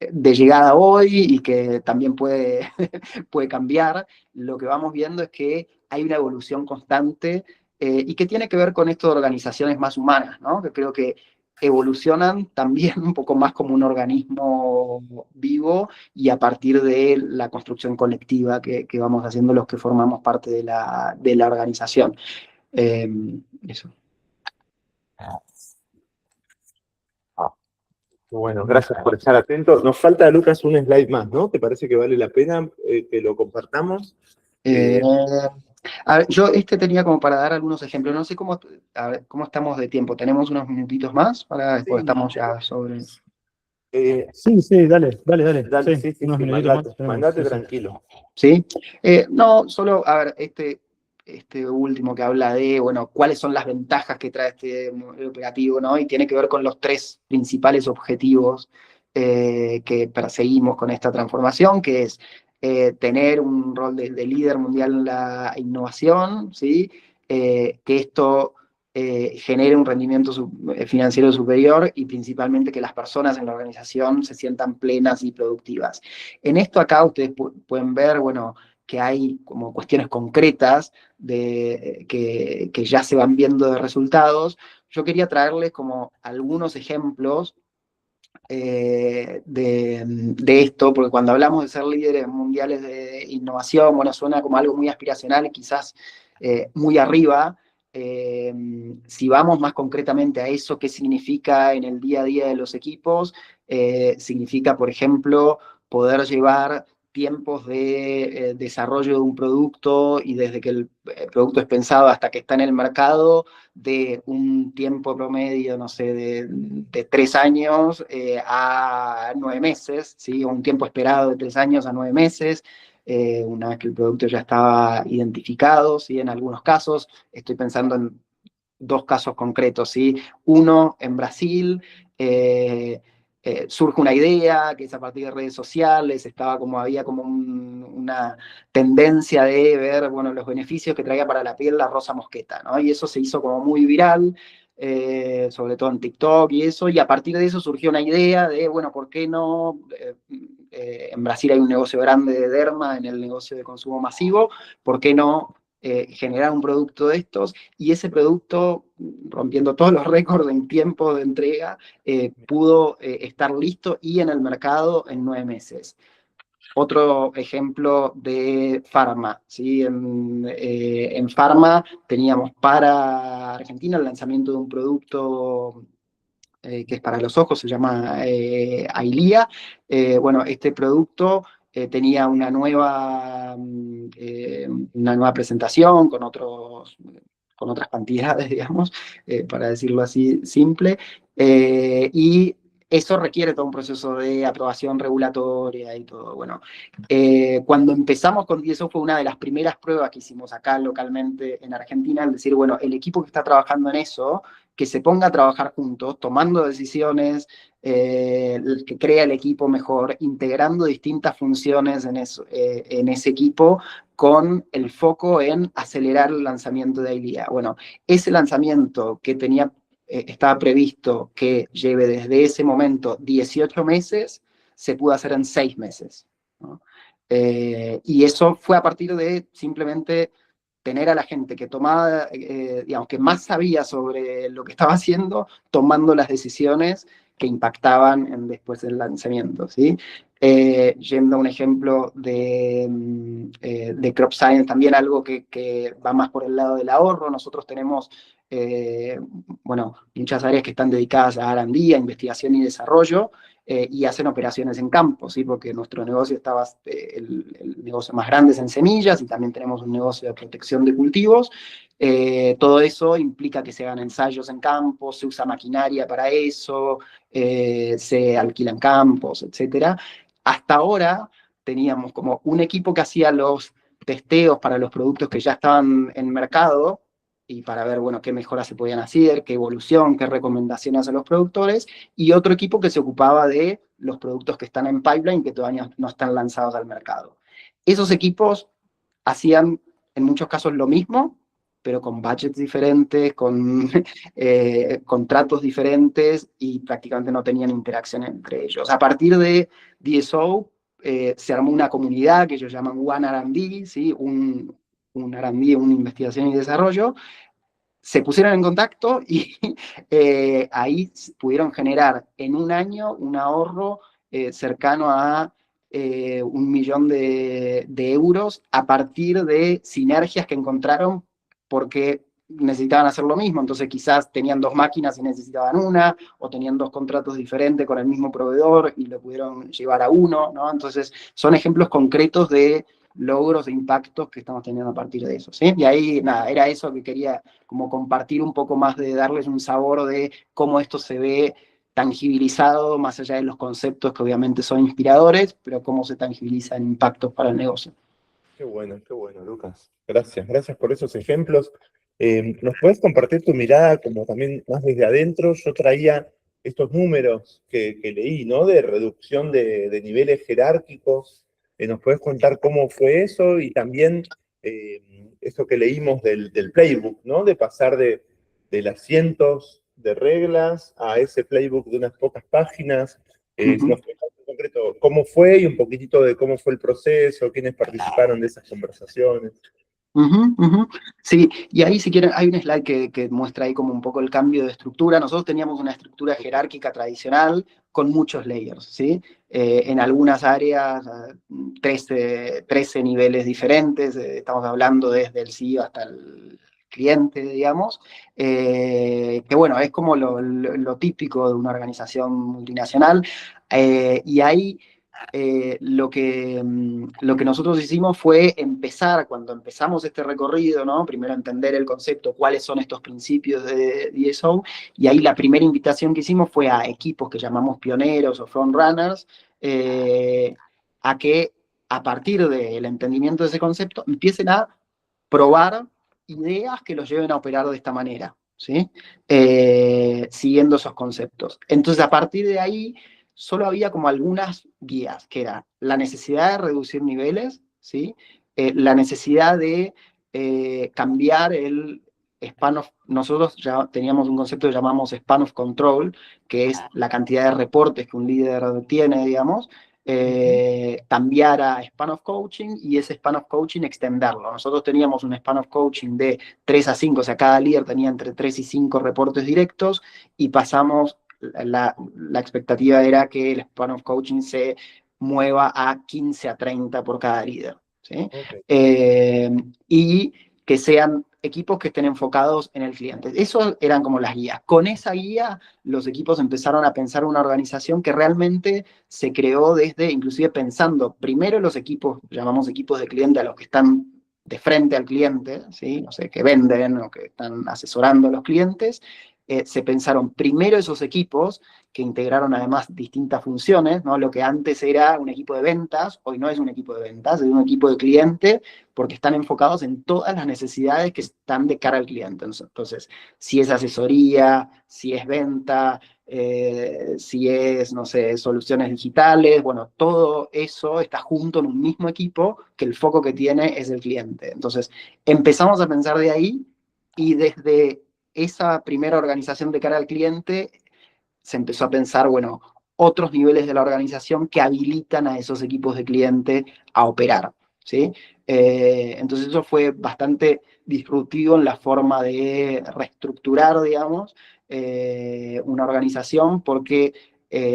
de llegada hoy y que también puede cambiar. Lo que vamos viendo es que hay una evolución constante y que tiene que ver con esto de organizaciones más humanas, ¿no? Que creo que evolucionan también un poco más como un organismo vivo y a partir de la construcción colectiva que vamos haciendo los que formamos parte de la organización. Eso. Bueno, gracias por estar atentos. Nos falta, Lucas, un slide más, ¿no? ¿Te parece que vale la pena que lo compartamos? A ver, yo tenía como para dar algunos ejemplos. No sé cómo estamos de tiempo. ¿Tenemos unos minutitos más? Después estamos ya sobre... Sí, dale. Dale, Sí, sí, unos minutitos más tenemos. mandate Sí. tranquilo. ¿Sí? No, solo, a ver, este último que habla de, bueno, cuáles son las ventajas que trae este modelo operativo, ¿no? Y tiene que ver con los 3 principales objetivos que perseguimos con esta transformación, que es tener un rol de líder mundial en la innovación, ¿sí? Que esto genere un rendimiento financiero superior y principalmente que las personas en la organización se sientan plenas y productivas. En esto acá ustedes pueden ver, bueno, que hay como cuestiones concretas que ya se van viendo de resultados. Yo quería traerles como algunos ejemplos de esto, porque cuando hablamos de ser líderes mundiales de innovación, bueno, suena como algo muy aspiracional y quizás muy arriba. Si vamos más concretamente a eso, ¿qué significa en el día a día de los equipos? Significa, por ejemplo, poder llevar tiempos de desarrollo de un producto y desde que el producto es pensado hasta que está en el mercado, de un tiempo promedio, no sé, de 3 años a 9 meses, ¿sí? O un tiempo esperado de 3 años a 9 meses, una vez que el producto ya estaba identificado, ¿sí? En algunos casos, estoy pensando en 2 casos concretos, ¿sí? Uno en Brasil, surge una idea que es a partir de redes sociales, había como una tendencia de ver, bueno, los beneficios que traía para la piel la rosa mosqueta, ¿no? Y eso se hizo como muy viral, sobre todo en TikTok y eso, y a partir de eso surgió una idea de, bueno, ¿por qué no? En Brasil hay un negocio grande de derma en el negocio de consumo masivo, ¿por qué no generar un producto de estos? Y ese producto, rompiendo todos los récords en tiempo de entrega, pudo estar listo y en el mercado en 9 meses. Otro ejemplo de Pharma, ¿sí? En Pharma teníamos para Argentina el lanzamiento de un producto que es para los ojos, se llama Ailía. Bueno, este producto tenía una nueva presentación con otras cantidades, digamos, para decirlo así simple, y eso requiere todo un proceso de aprobación regulatoria y todo. Bueno, cuando empezamos con eso fue una de las primeras pruebas que hicimos acá localmente en Argentina, es decir, bueno, el equipo que está trabajando en eso, que se ponga a trabajar juntos, tomando decisiones, que crea el equipo mejor, integrando distintas funciones en ese equipo, con el foco en acelerar el lanzamiento de Ailía. Bueno, ese lanzamiento que estaba previsto que lleve desde ese momento 18 meses, se pudo hacer en 6 meses, ¿no? Y eso fue a partir de simplemente tener a la gente que tomaba, digamos, que más sabía sobre lo que estaba haciendo, tomando las decisiones que impactaban después del lanzamiento, ¿sí? Yendo a un ejemplo de Crop Science, también algo que va más por el lado del ahorro. Nosotros tenemos, bueno, muchas áreas que están dedicadas a R&D, a investigación y desarrollo, y hacen operaciones en campo, ¿sí? Porque nuestro negocio estaba, el negocio más grande es en semillas y también tenemos un negocio de protección de cultivos. Todo eso implica que se hagan ensayos en campo, se usa maquinaria para eso, se alquilan campos, etc. Hasta ahora teníamos como un equipo que hacía los testeos para los productos que ya estaban en mercado y para ver, bueno, qué mejoras se podían hacer, qué evolución, qué recomendaciones a los productores, y otro equipo que se ocupaba de los productos que están en pipeline que todavía no están lanzados al mercado. Esos equipos hacían en muchos casos lo mismo, pero con budgets diferentes, con contratos diferentes y prácticamente no tenían interacción entre ellos. A partir de DSO se armó una comunidad que ellos llaman One R&D, ¿sí? un R&D, una investigación y desarrollo. Se pusieron en contacto y ahí pudieron generar en un año un ahorro cercano a 1.000.000 de euros a partir de sinergias que encontraron porque necesitaban hacer lo mismo. Entonces quizás tenían 2 máquinas y necesitaban una, o tenían 2 contratos diferentes con el mismo proveedor y lo pudieron llevar a uno, ¿no? Entonces son ejemplos concretos de logros e impactos que estamos teniendo a partir de eso, ¿sí? Y ahí, nada, era eso que quería como compartir un poco más, de darles un sabor de cómo esto se ve tangibilizado, más allá de los conceptos que obviamente son inspiradores, pero cómo se tangibiliza en impactos para el negocio. Qué bueno, Lucas. Gracias por esos ejemplos. ¿Nos puedes compartir tu mirada como también más desde adentro? Yo traía estos números que leí, ¿no? De reducción de niveles jerárquicos. ¿Nos puedes contar cómo fue eso? Y también eso que leímos del playbook, ¿no? De pasar de las cientos de reglas a ese playbook de unas pocas páginas. Si nos puedes contar en concreto cómo fue y un poquitito de cómo fue el proceso, quiénes participaron de esas conversaciones. Sí, y ahí si quieren, hay un slide que muestra ahí como un poco el cambio de estructura. Nosotros teníamos una estructura jerárquica tradicional con muchos layers, ¿sí? En algunas áreas, 13 niveles diferentes, estamos hablando desde el CEO hasta el cliente, digamos, que bueno, es como lo típico de una organización multinacional, y ahí lo que nosotros hicimos fue empezar, cuando empezamos este recorrido, ¿no? Primero entender el concepto, cuáles son estos principios de DSO, y ahí la primera invitación que hicimos fue a equipos que llamamos pioneros o frontrunners, a que a partir del entendimiento de ese concepto empiecen a probar ideas que los lleven a operar de esta manera, ¿sí? Siguiendo esos conceptos. Entonces, a partir de ahí, solo había como algunas guías, que era la necesidad de reducir niveles, ¿sí? La necesidad de cambiar el span of... Nosotros ya teníamos un concepto que llamamos span of control, que es la cantidad de reportes que un líder tiene, digamos, cambiar a span of coaching y ese span of coaching extenderlo. Nosotros teníamos un span of coaching de 3 a 5, o sea, cada líder tenía entre 3 y 5 reportes directos, y pasamos, la expectativa era que el span of coaching se mueva a 15 a 30 por cada líder, ¿sí? Okay. Y que sean equipos que estén enfocados en el cliente. Eso eran como las guías. Con esa guía, los equipos empezaron a pensar una organización que realmente se creó desde, inclusive pensando primero los equipos, llamamos equipos de cliente a los que están de frente al cliente, ¿sí? O sea, que venden o que están asesorando a los clientes. Se pensaron primero esos equipos que integraron además distintas funciones, ¿no? Lo que antes era un equipo de ventas, hoy no es un equipo de ventas, es un equipo de cliente, porque están enfocados en todas las necesidades que están de cara al cliente. Entonces, si es asesoría, si es venta, si es, no sé, soluciones digitales, bueno, todo eso está junto en un mismo equipo que el foco que tiene es el cliente. Entonces, empezamos a pensar de ahí, y desde esa primera organización de cara al cliente se empezó a pensar, bueno, otros niveles de la organización que habilitan a esos equipos de cliente a operar, ¿sí? Entonces eso fue bastante disruptivo en la forma de reestructurar, digamos, una organización, porque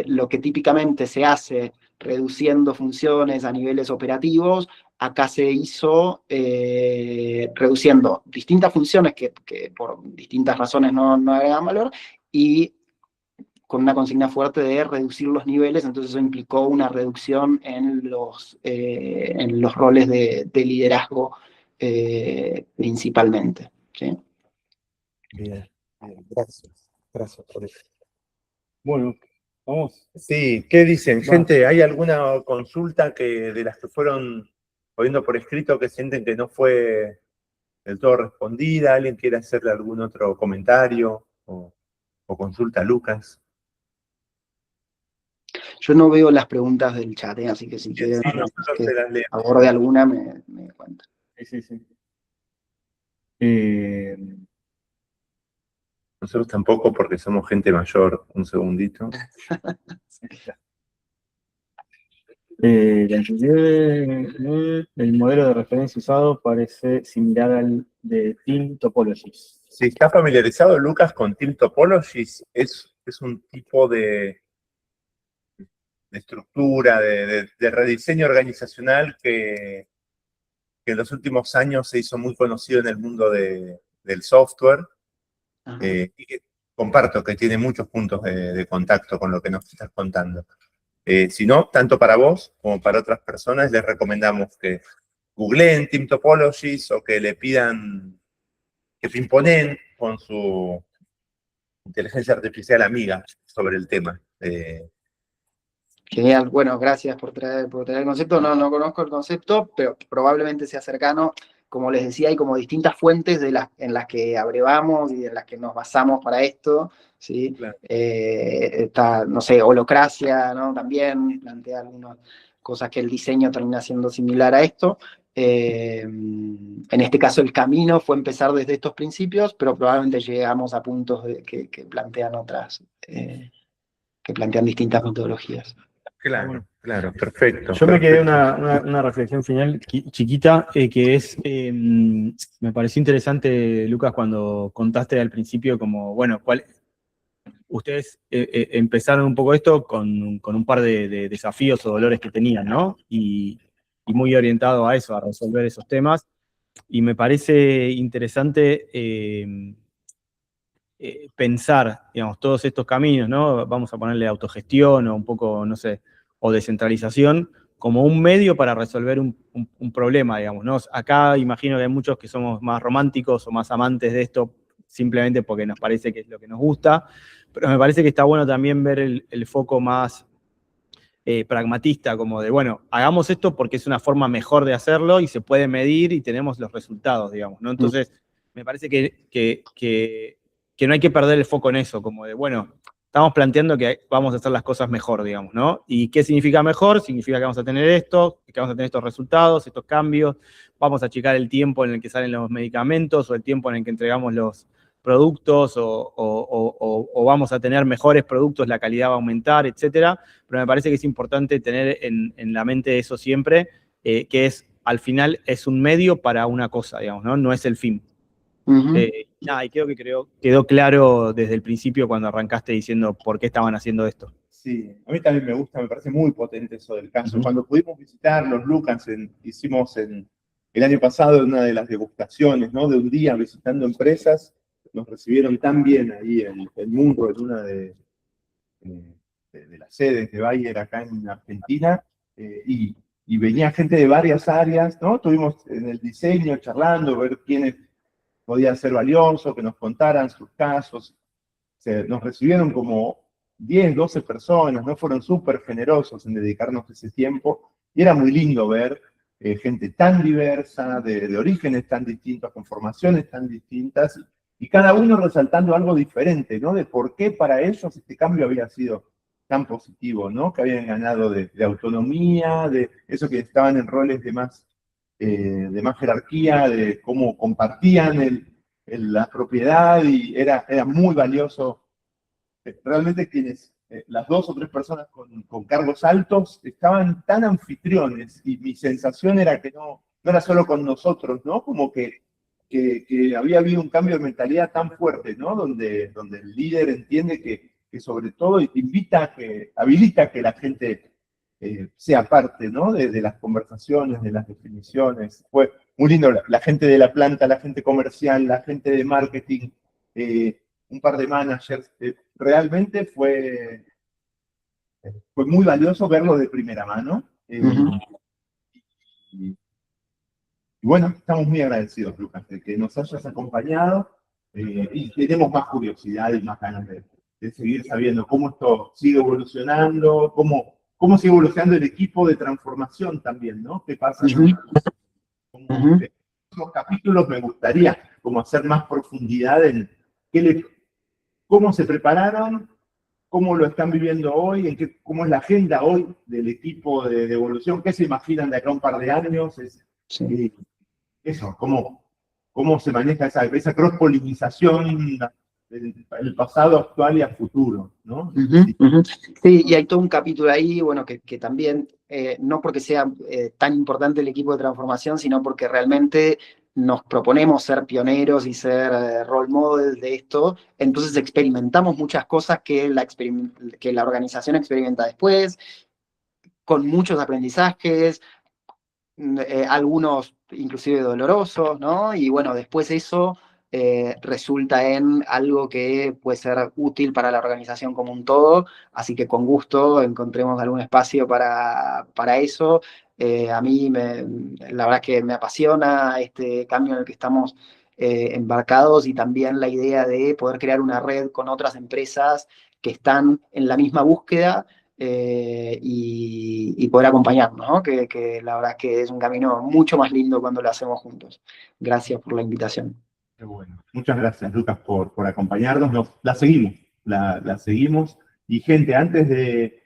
lo que típicamente se hace reduciendo funciones a niveles operativos, acá se hizo reduciendo distintas funciones que por distintas razones no agregan valor, y con una consigna fuerte de reducir los niveles, entonces eso implicó una reducción en los roles de liderazgo principalmente. ¿Sí? Bien, gracias por eso. Bueno, vamos. Sí, ¿qué dicen? Gente, ¿hay alguna consulta de las que fueron poniendo por escrito que sienten que no fue del todo respondida? ¿Alguien quiere hacerle algún otro comentario o consulta a Lucas? Yo no veo las preguntas del chat, así que si quieren nosotros que te las leemos. aborde alguna, me cuentan. Sí. Nosotros tampoco, porque somos gente mayor. Un segundito. El modelo de referencia usado parece similar al de Team Topologies. Si está familiarizado, Lucas, con Team Topologies, es un tipo de estructura, de rediseño organizacional que en los últimos años se hizo muy conocido en el mundo del software. Y que comparto que tiene muchos puntos de contacto con lo que nos estás contando. Si no, tanto para vos como para otras personas, les recomendamos que googleen Team Topologies o que le pidan, que pimponeen con su inteligencia artificial amiga sobre el tema. Genial, bueno, gracias por traer el concepto. No conozco el concepto, pero probablemente sea cercano. Como les decía, hay como distintas fuentes en las que abrevamos y en las que nos basamos para esto, ¿sí? Claro. Está, no sé, Holocracia, ¿no? También plantea algunas cosas que el diseño termina siendo similar a esto. En este caso, el camino fue empezar desde estos principios, pero probablemente llegamos a puntos que plantean otras, que plantean distintas metodologías. Claro, perfecto. Yo me quedé una reflexión final chiquita, que es, me pareció interesante, Lucas, cuando contaste al principio como, bueno, ustedes empezaron un poco esto con un par de desafíos o dolores que tenían, ¿no? Y muy orientado a eso, a resolver esos temas. Y me parece interesante pensar, digamos, todos estos caminos, ¿no? Vamos a ponerle autogestión o un poco, no sé, o descentralización, como un medio para resolver un problema, digamos, ¿no? Acá imagino que hay muchos que somos más románticos o más amantes de esto simplemente porque nos parece que es lo que nos gusta, pero me parece que está bueno también ver el foco más pragmatista, como de, bueno, hagamos esto porque es una forma mejor de hacerlo y se puede medir y tenemos los resultados, digamos, ¿no? Entonces, me parece que no hay que perder el foco en eso, como de, bueno, estamos planteando que vamos a hacer las cosas mejor, digamos, ¿no? ¿Y qué significa mejor? Significa que vamos a tener esto, que vamos a tener estos resultados, estos cambios, vamos a achicar el tiempo en el que salen los medicamentos o el tiempo en el que entregamos los productos o vamos a tener mejores productos, la calidad va a aumentar, etcétera. Pero me parece que es importante tener en la mente eso siempre, que es, al final, es un medio para una cosa, digamos, ¿no? No es el fin. Y creo que quedó claro desde el principio cuando arrancaste diciendo por qué estaban haciendo esto. Sí, a mí también me gusta, me parece muy potente eso del caso. Cuando pudimos visitarlos, Lucas, hicimos el año pasado una de las degustaciones, ¿no? De un día visitando empresas, nos recibieron tan bien ahí en Munro, en una de las sedes de Bayer acá en Argentina, y venía gente de varias áreas, ¿no? Estuvimos en el diseño charlando, ver quiénes podían ser valiosos, que nos contaran sus casos. Nos recibieron como 10, 12 personas, ¿no? Fueron súper generosos en dedicarnos ese tiempo, y era muy lindo ver gente tan diversa, de orígenes tan distintos, con formaciones tan distintas, y cada uno resaltando algo diferente, ¿no? De por qué para ellos este cambio había sido tan positivo, ¿no? Que habían ganado de autonomía, de eso que estaban en roles de más jerarquía, de cómo compartían la propiedad, y era muy valioso. Realmente las 2 o 3 personas con cargos altos estaban tan anfitriones, y mi sensación era que no era solo con nosotros, ¿no? Como que había habido un cambio de mentalidad tan fuerte, ¿no? Donde el líder entiende que sobre todo habilita que la gente sea parte, ¿no? De las conversaciones, de las definiciones. Fue muy lindo, la gente de la planta, la gente comercial, la gente de marketing, un par de managers. Realmente fue muy valioso verlo de primera mano. Y bueno, estamos muy agradecidos, Lucas, de que nos hayas acompañado y tenemos más curiosidad y más ganas de seguir sabiendo cómo esto sigue evolucionando, cómo sigue evolucionando el equipo de transformación también, ¿no? ¿Qué pasa? En los capítulos me gustaría como hacer más profundidad en cómo se prepararon, cómo lo están viviendo hoy, cómo es la agenda hoy del equipo de evolución, qué se imaginan de acá a un par de años. Eso, cómo se maneja esa cross-polinización del pasado, actual y a futuro, ¿no? Sí, y hay todo un capítulo ahí, bueno, que también, no porque sea tan importante el equipo de transformación, sino porque realmente nos proponemos ser pioneros y ser role models de esto, entonces experimentamos muchas cosas que la organización experimenta después, con muchos aprendizajes, algunos inclusive dolorosos, ¿no? Y bueno, después eso resulta en algo que puede ser útil para la organización como un todo, así que con gusto encontremos algún espacio para eso. A mí la verdad es que me apasiona este cambio en el que estamos embarcados y también la idea de poder crear una red con otras empresas que están en la misma búsqueda y poder acompañarnos, ¿no? Que la verdad es que es un camino mucho más lindo cuando lo hacemos juntos. Gracias por la invitación. Qué bueno. Muchas gracias, Lucas, por acompañarnos. La seguimos. Y gente, antes de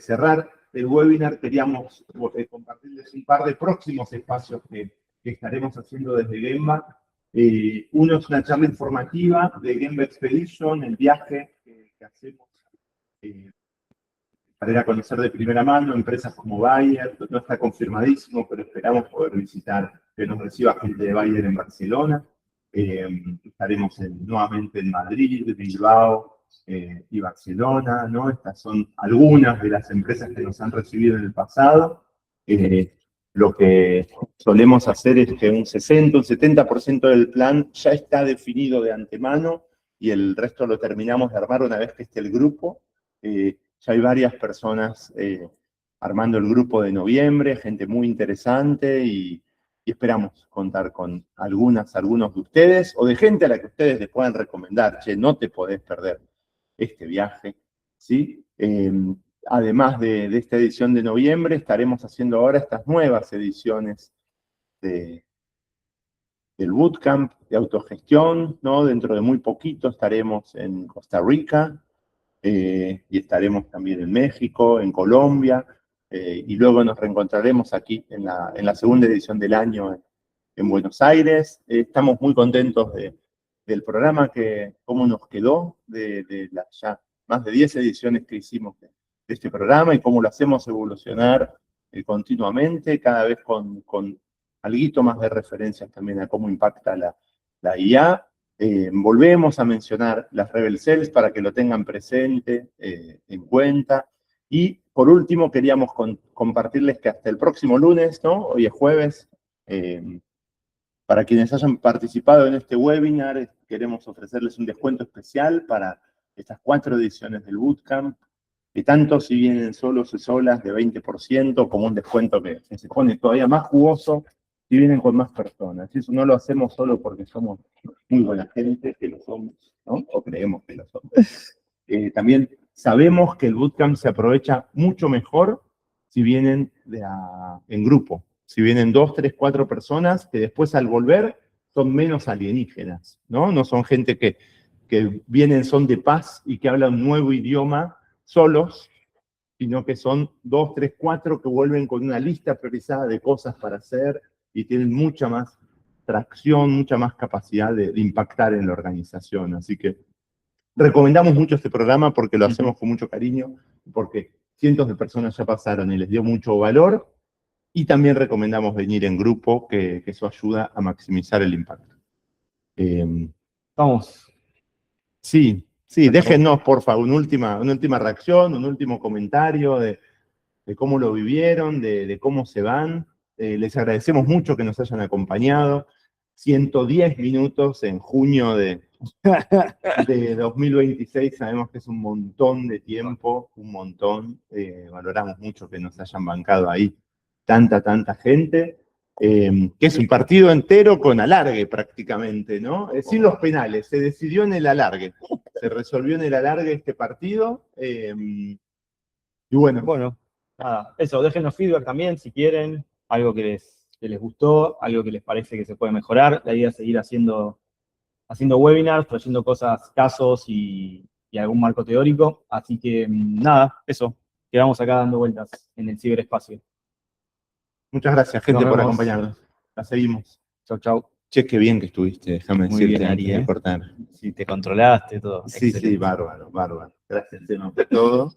cerrar el webinar, queríamos compartirles un par de próximos espacios que estaremos haciendo desde Gemba. Uno es una charla informativa de Gemba Expedition, el viaje que hacemos para ir a conocer de primera mano empresas como Bayer. No está confirmadísimo, pero esperamos poder visitar, que nos reciba gente de Bayer en Barcelona. Estaremos nuevamente en Madrid, Bilbao y Barcelona, ¿no? Estas son algunas de las empresas que nos han recibido en el pasado. Lo que solemos hacer es que un 60, un 70% del plan ya está definido de antemano y el resto lo terminamos de armar una vez que esté el grupo. Ya hay varias personas armando el grupo de noviembre, gente muy interesante y esperamos contar con algunos de ustedes o de gente a la que ustedes les puedan recomendar. Che, no te podés perder este viaje, ¿sí? Además de esta edición de noviembre, estaremos haciendo ahora estas nuevas ediciones del bootcamp de autogestión, ¿no? Dentro de muy poquito estaremos en Costa Rica, y estaremos también en México, en Colombia, y luego nos reencontraremos aquí en la segunda edición del año en Buenos Aires. Estamos muy contentos del programa, cómo nos quedó, de las ya más de 10 ediciones que hicimos de este programa y cómo lo hacemos evolucionar continuamente, cada vez con alguito más de referencias también a cómo impacta la IA. Volvemos a mencionar las Rebel Cells para que lo tengan presente, en cuenta. Y por último, queríamos compartirles que hasta el próximo lunes, ¿no? Hoy es jueves, para quienes hayan participado en este webinar, queremos ofrecerles un descuento especial para estas 4 ediciones del Bootcamp, que tanto si vienen solos y solas de 20%, como un descuento que se pone todavía más jugoso si vienen con más personas. Y eso no lo hacemos solo porque somos muy buena gente, que lo somos, ¿no? O creemos que lo somos. También sabemos que el bootcamp se aprovecha mucho mejor si vienen en grupo. Si vienen 2, 3, 4 personas, que después al volver son menos alienígenas, ¿no? No son gente que vienen, son de paz y que hablan un nuevo idioma solos, sino que son 2, 3, 4 que vuelven con una lista priorizada de cosas para hacer y tienen mucha más tracción, mucha más capacidad de impactar en la organización. Así que recomendamos mucho este programa porque lo hacemos con mucho cariño, porque cientos de personas ya pasaron y les dio mucho valor, y también recomendamos venir en grupo, que eso ayuda a maximizar el impacto. Vamos. Sí, déjennos, por favor, una última reacción, un último comentario de cómo lo vivieron, de cómo se van. Les agradecemos mucho que nos hayan acompañado. 110 minutos en junio de de 2026. Sabemos que es un montón de tiempo, un montón. Valoramos mucho que nos hayan bancado ahí tanta gente. Que es un partido entero con alargue prácticamente, ¿no? Sin los penales, se decidió en el alargue. Se resolvió en el alargue este partido. Y bueno, Bueno, nada, eso, déjenos feedback también si quieren, algo que les gustó, algo que les parece que se puede mejorar. La idea es seguir haciendo webinars, trayendo cosas, casos y algún marco teórico. Así que nada, eso, quedamos acá dando vueltas en el ciberespacio. muchas gracias, gente, Nos por vemos. acompañarnos. La seguimos. Chau, chau. Che, qué bien que estuviste, déjame Muy decirte bien, antes Ari, de cortar. Si te controlaste, todo. Sí, Excelente. sí, bárbaro. Gracias, por todo.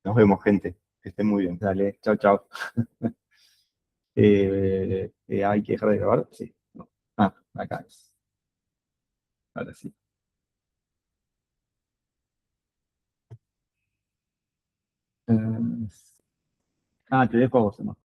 Nos vemos, gente. Que estén muy bien. Dale, chau, chau. ¿Hay que dejar de grabar? Sí. No. Ah, acá es. Ahora sí. Te dejo a vos, ¿no?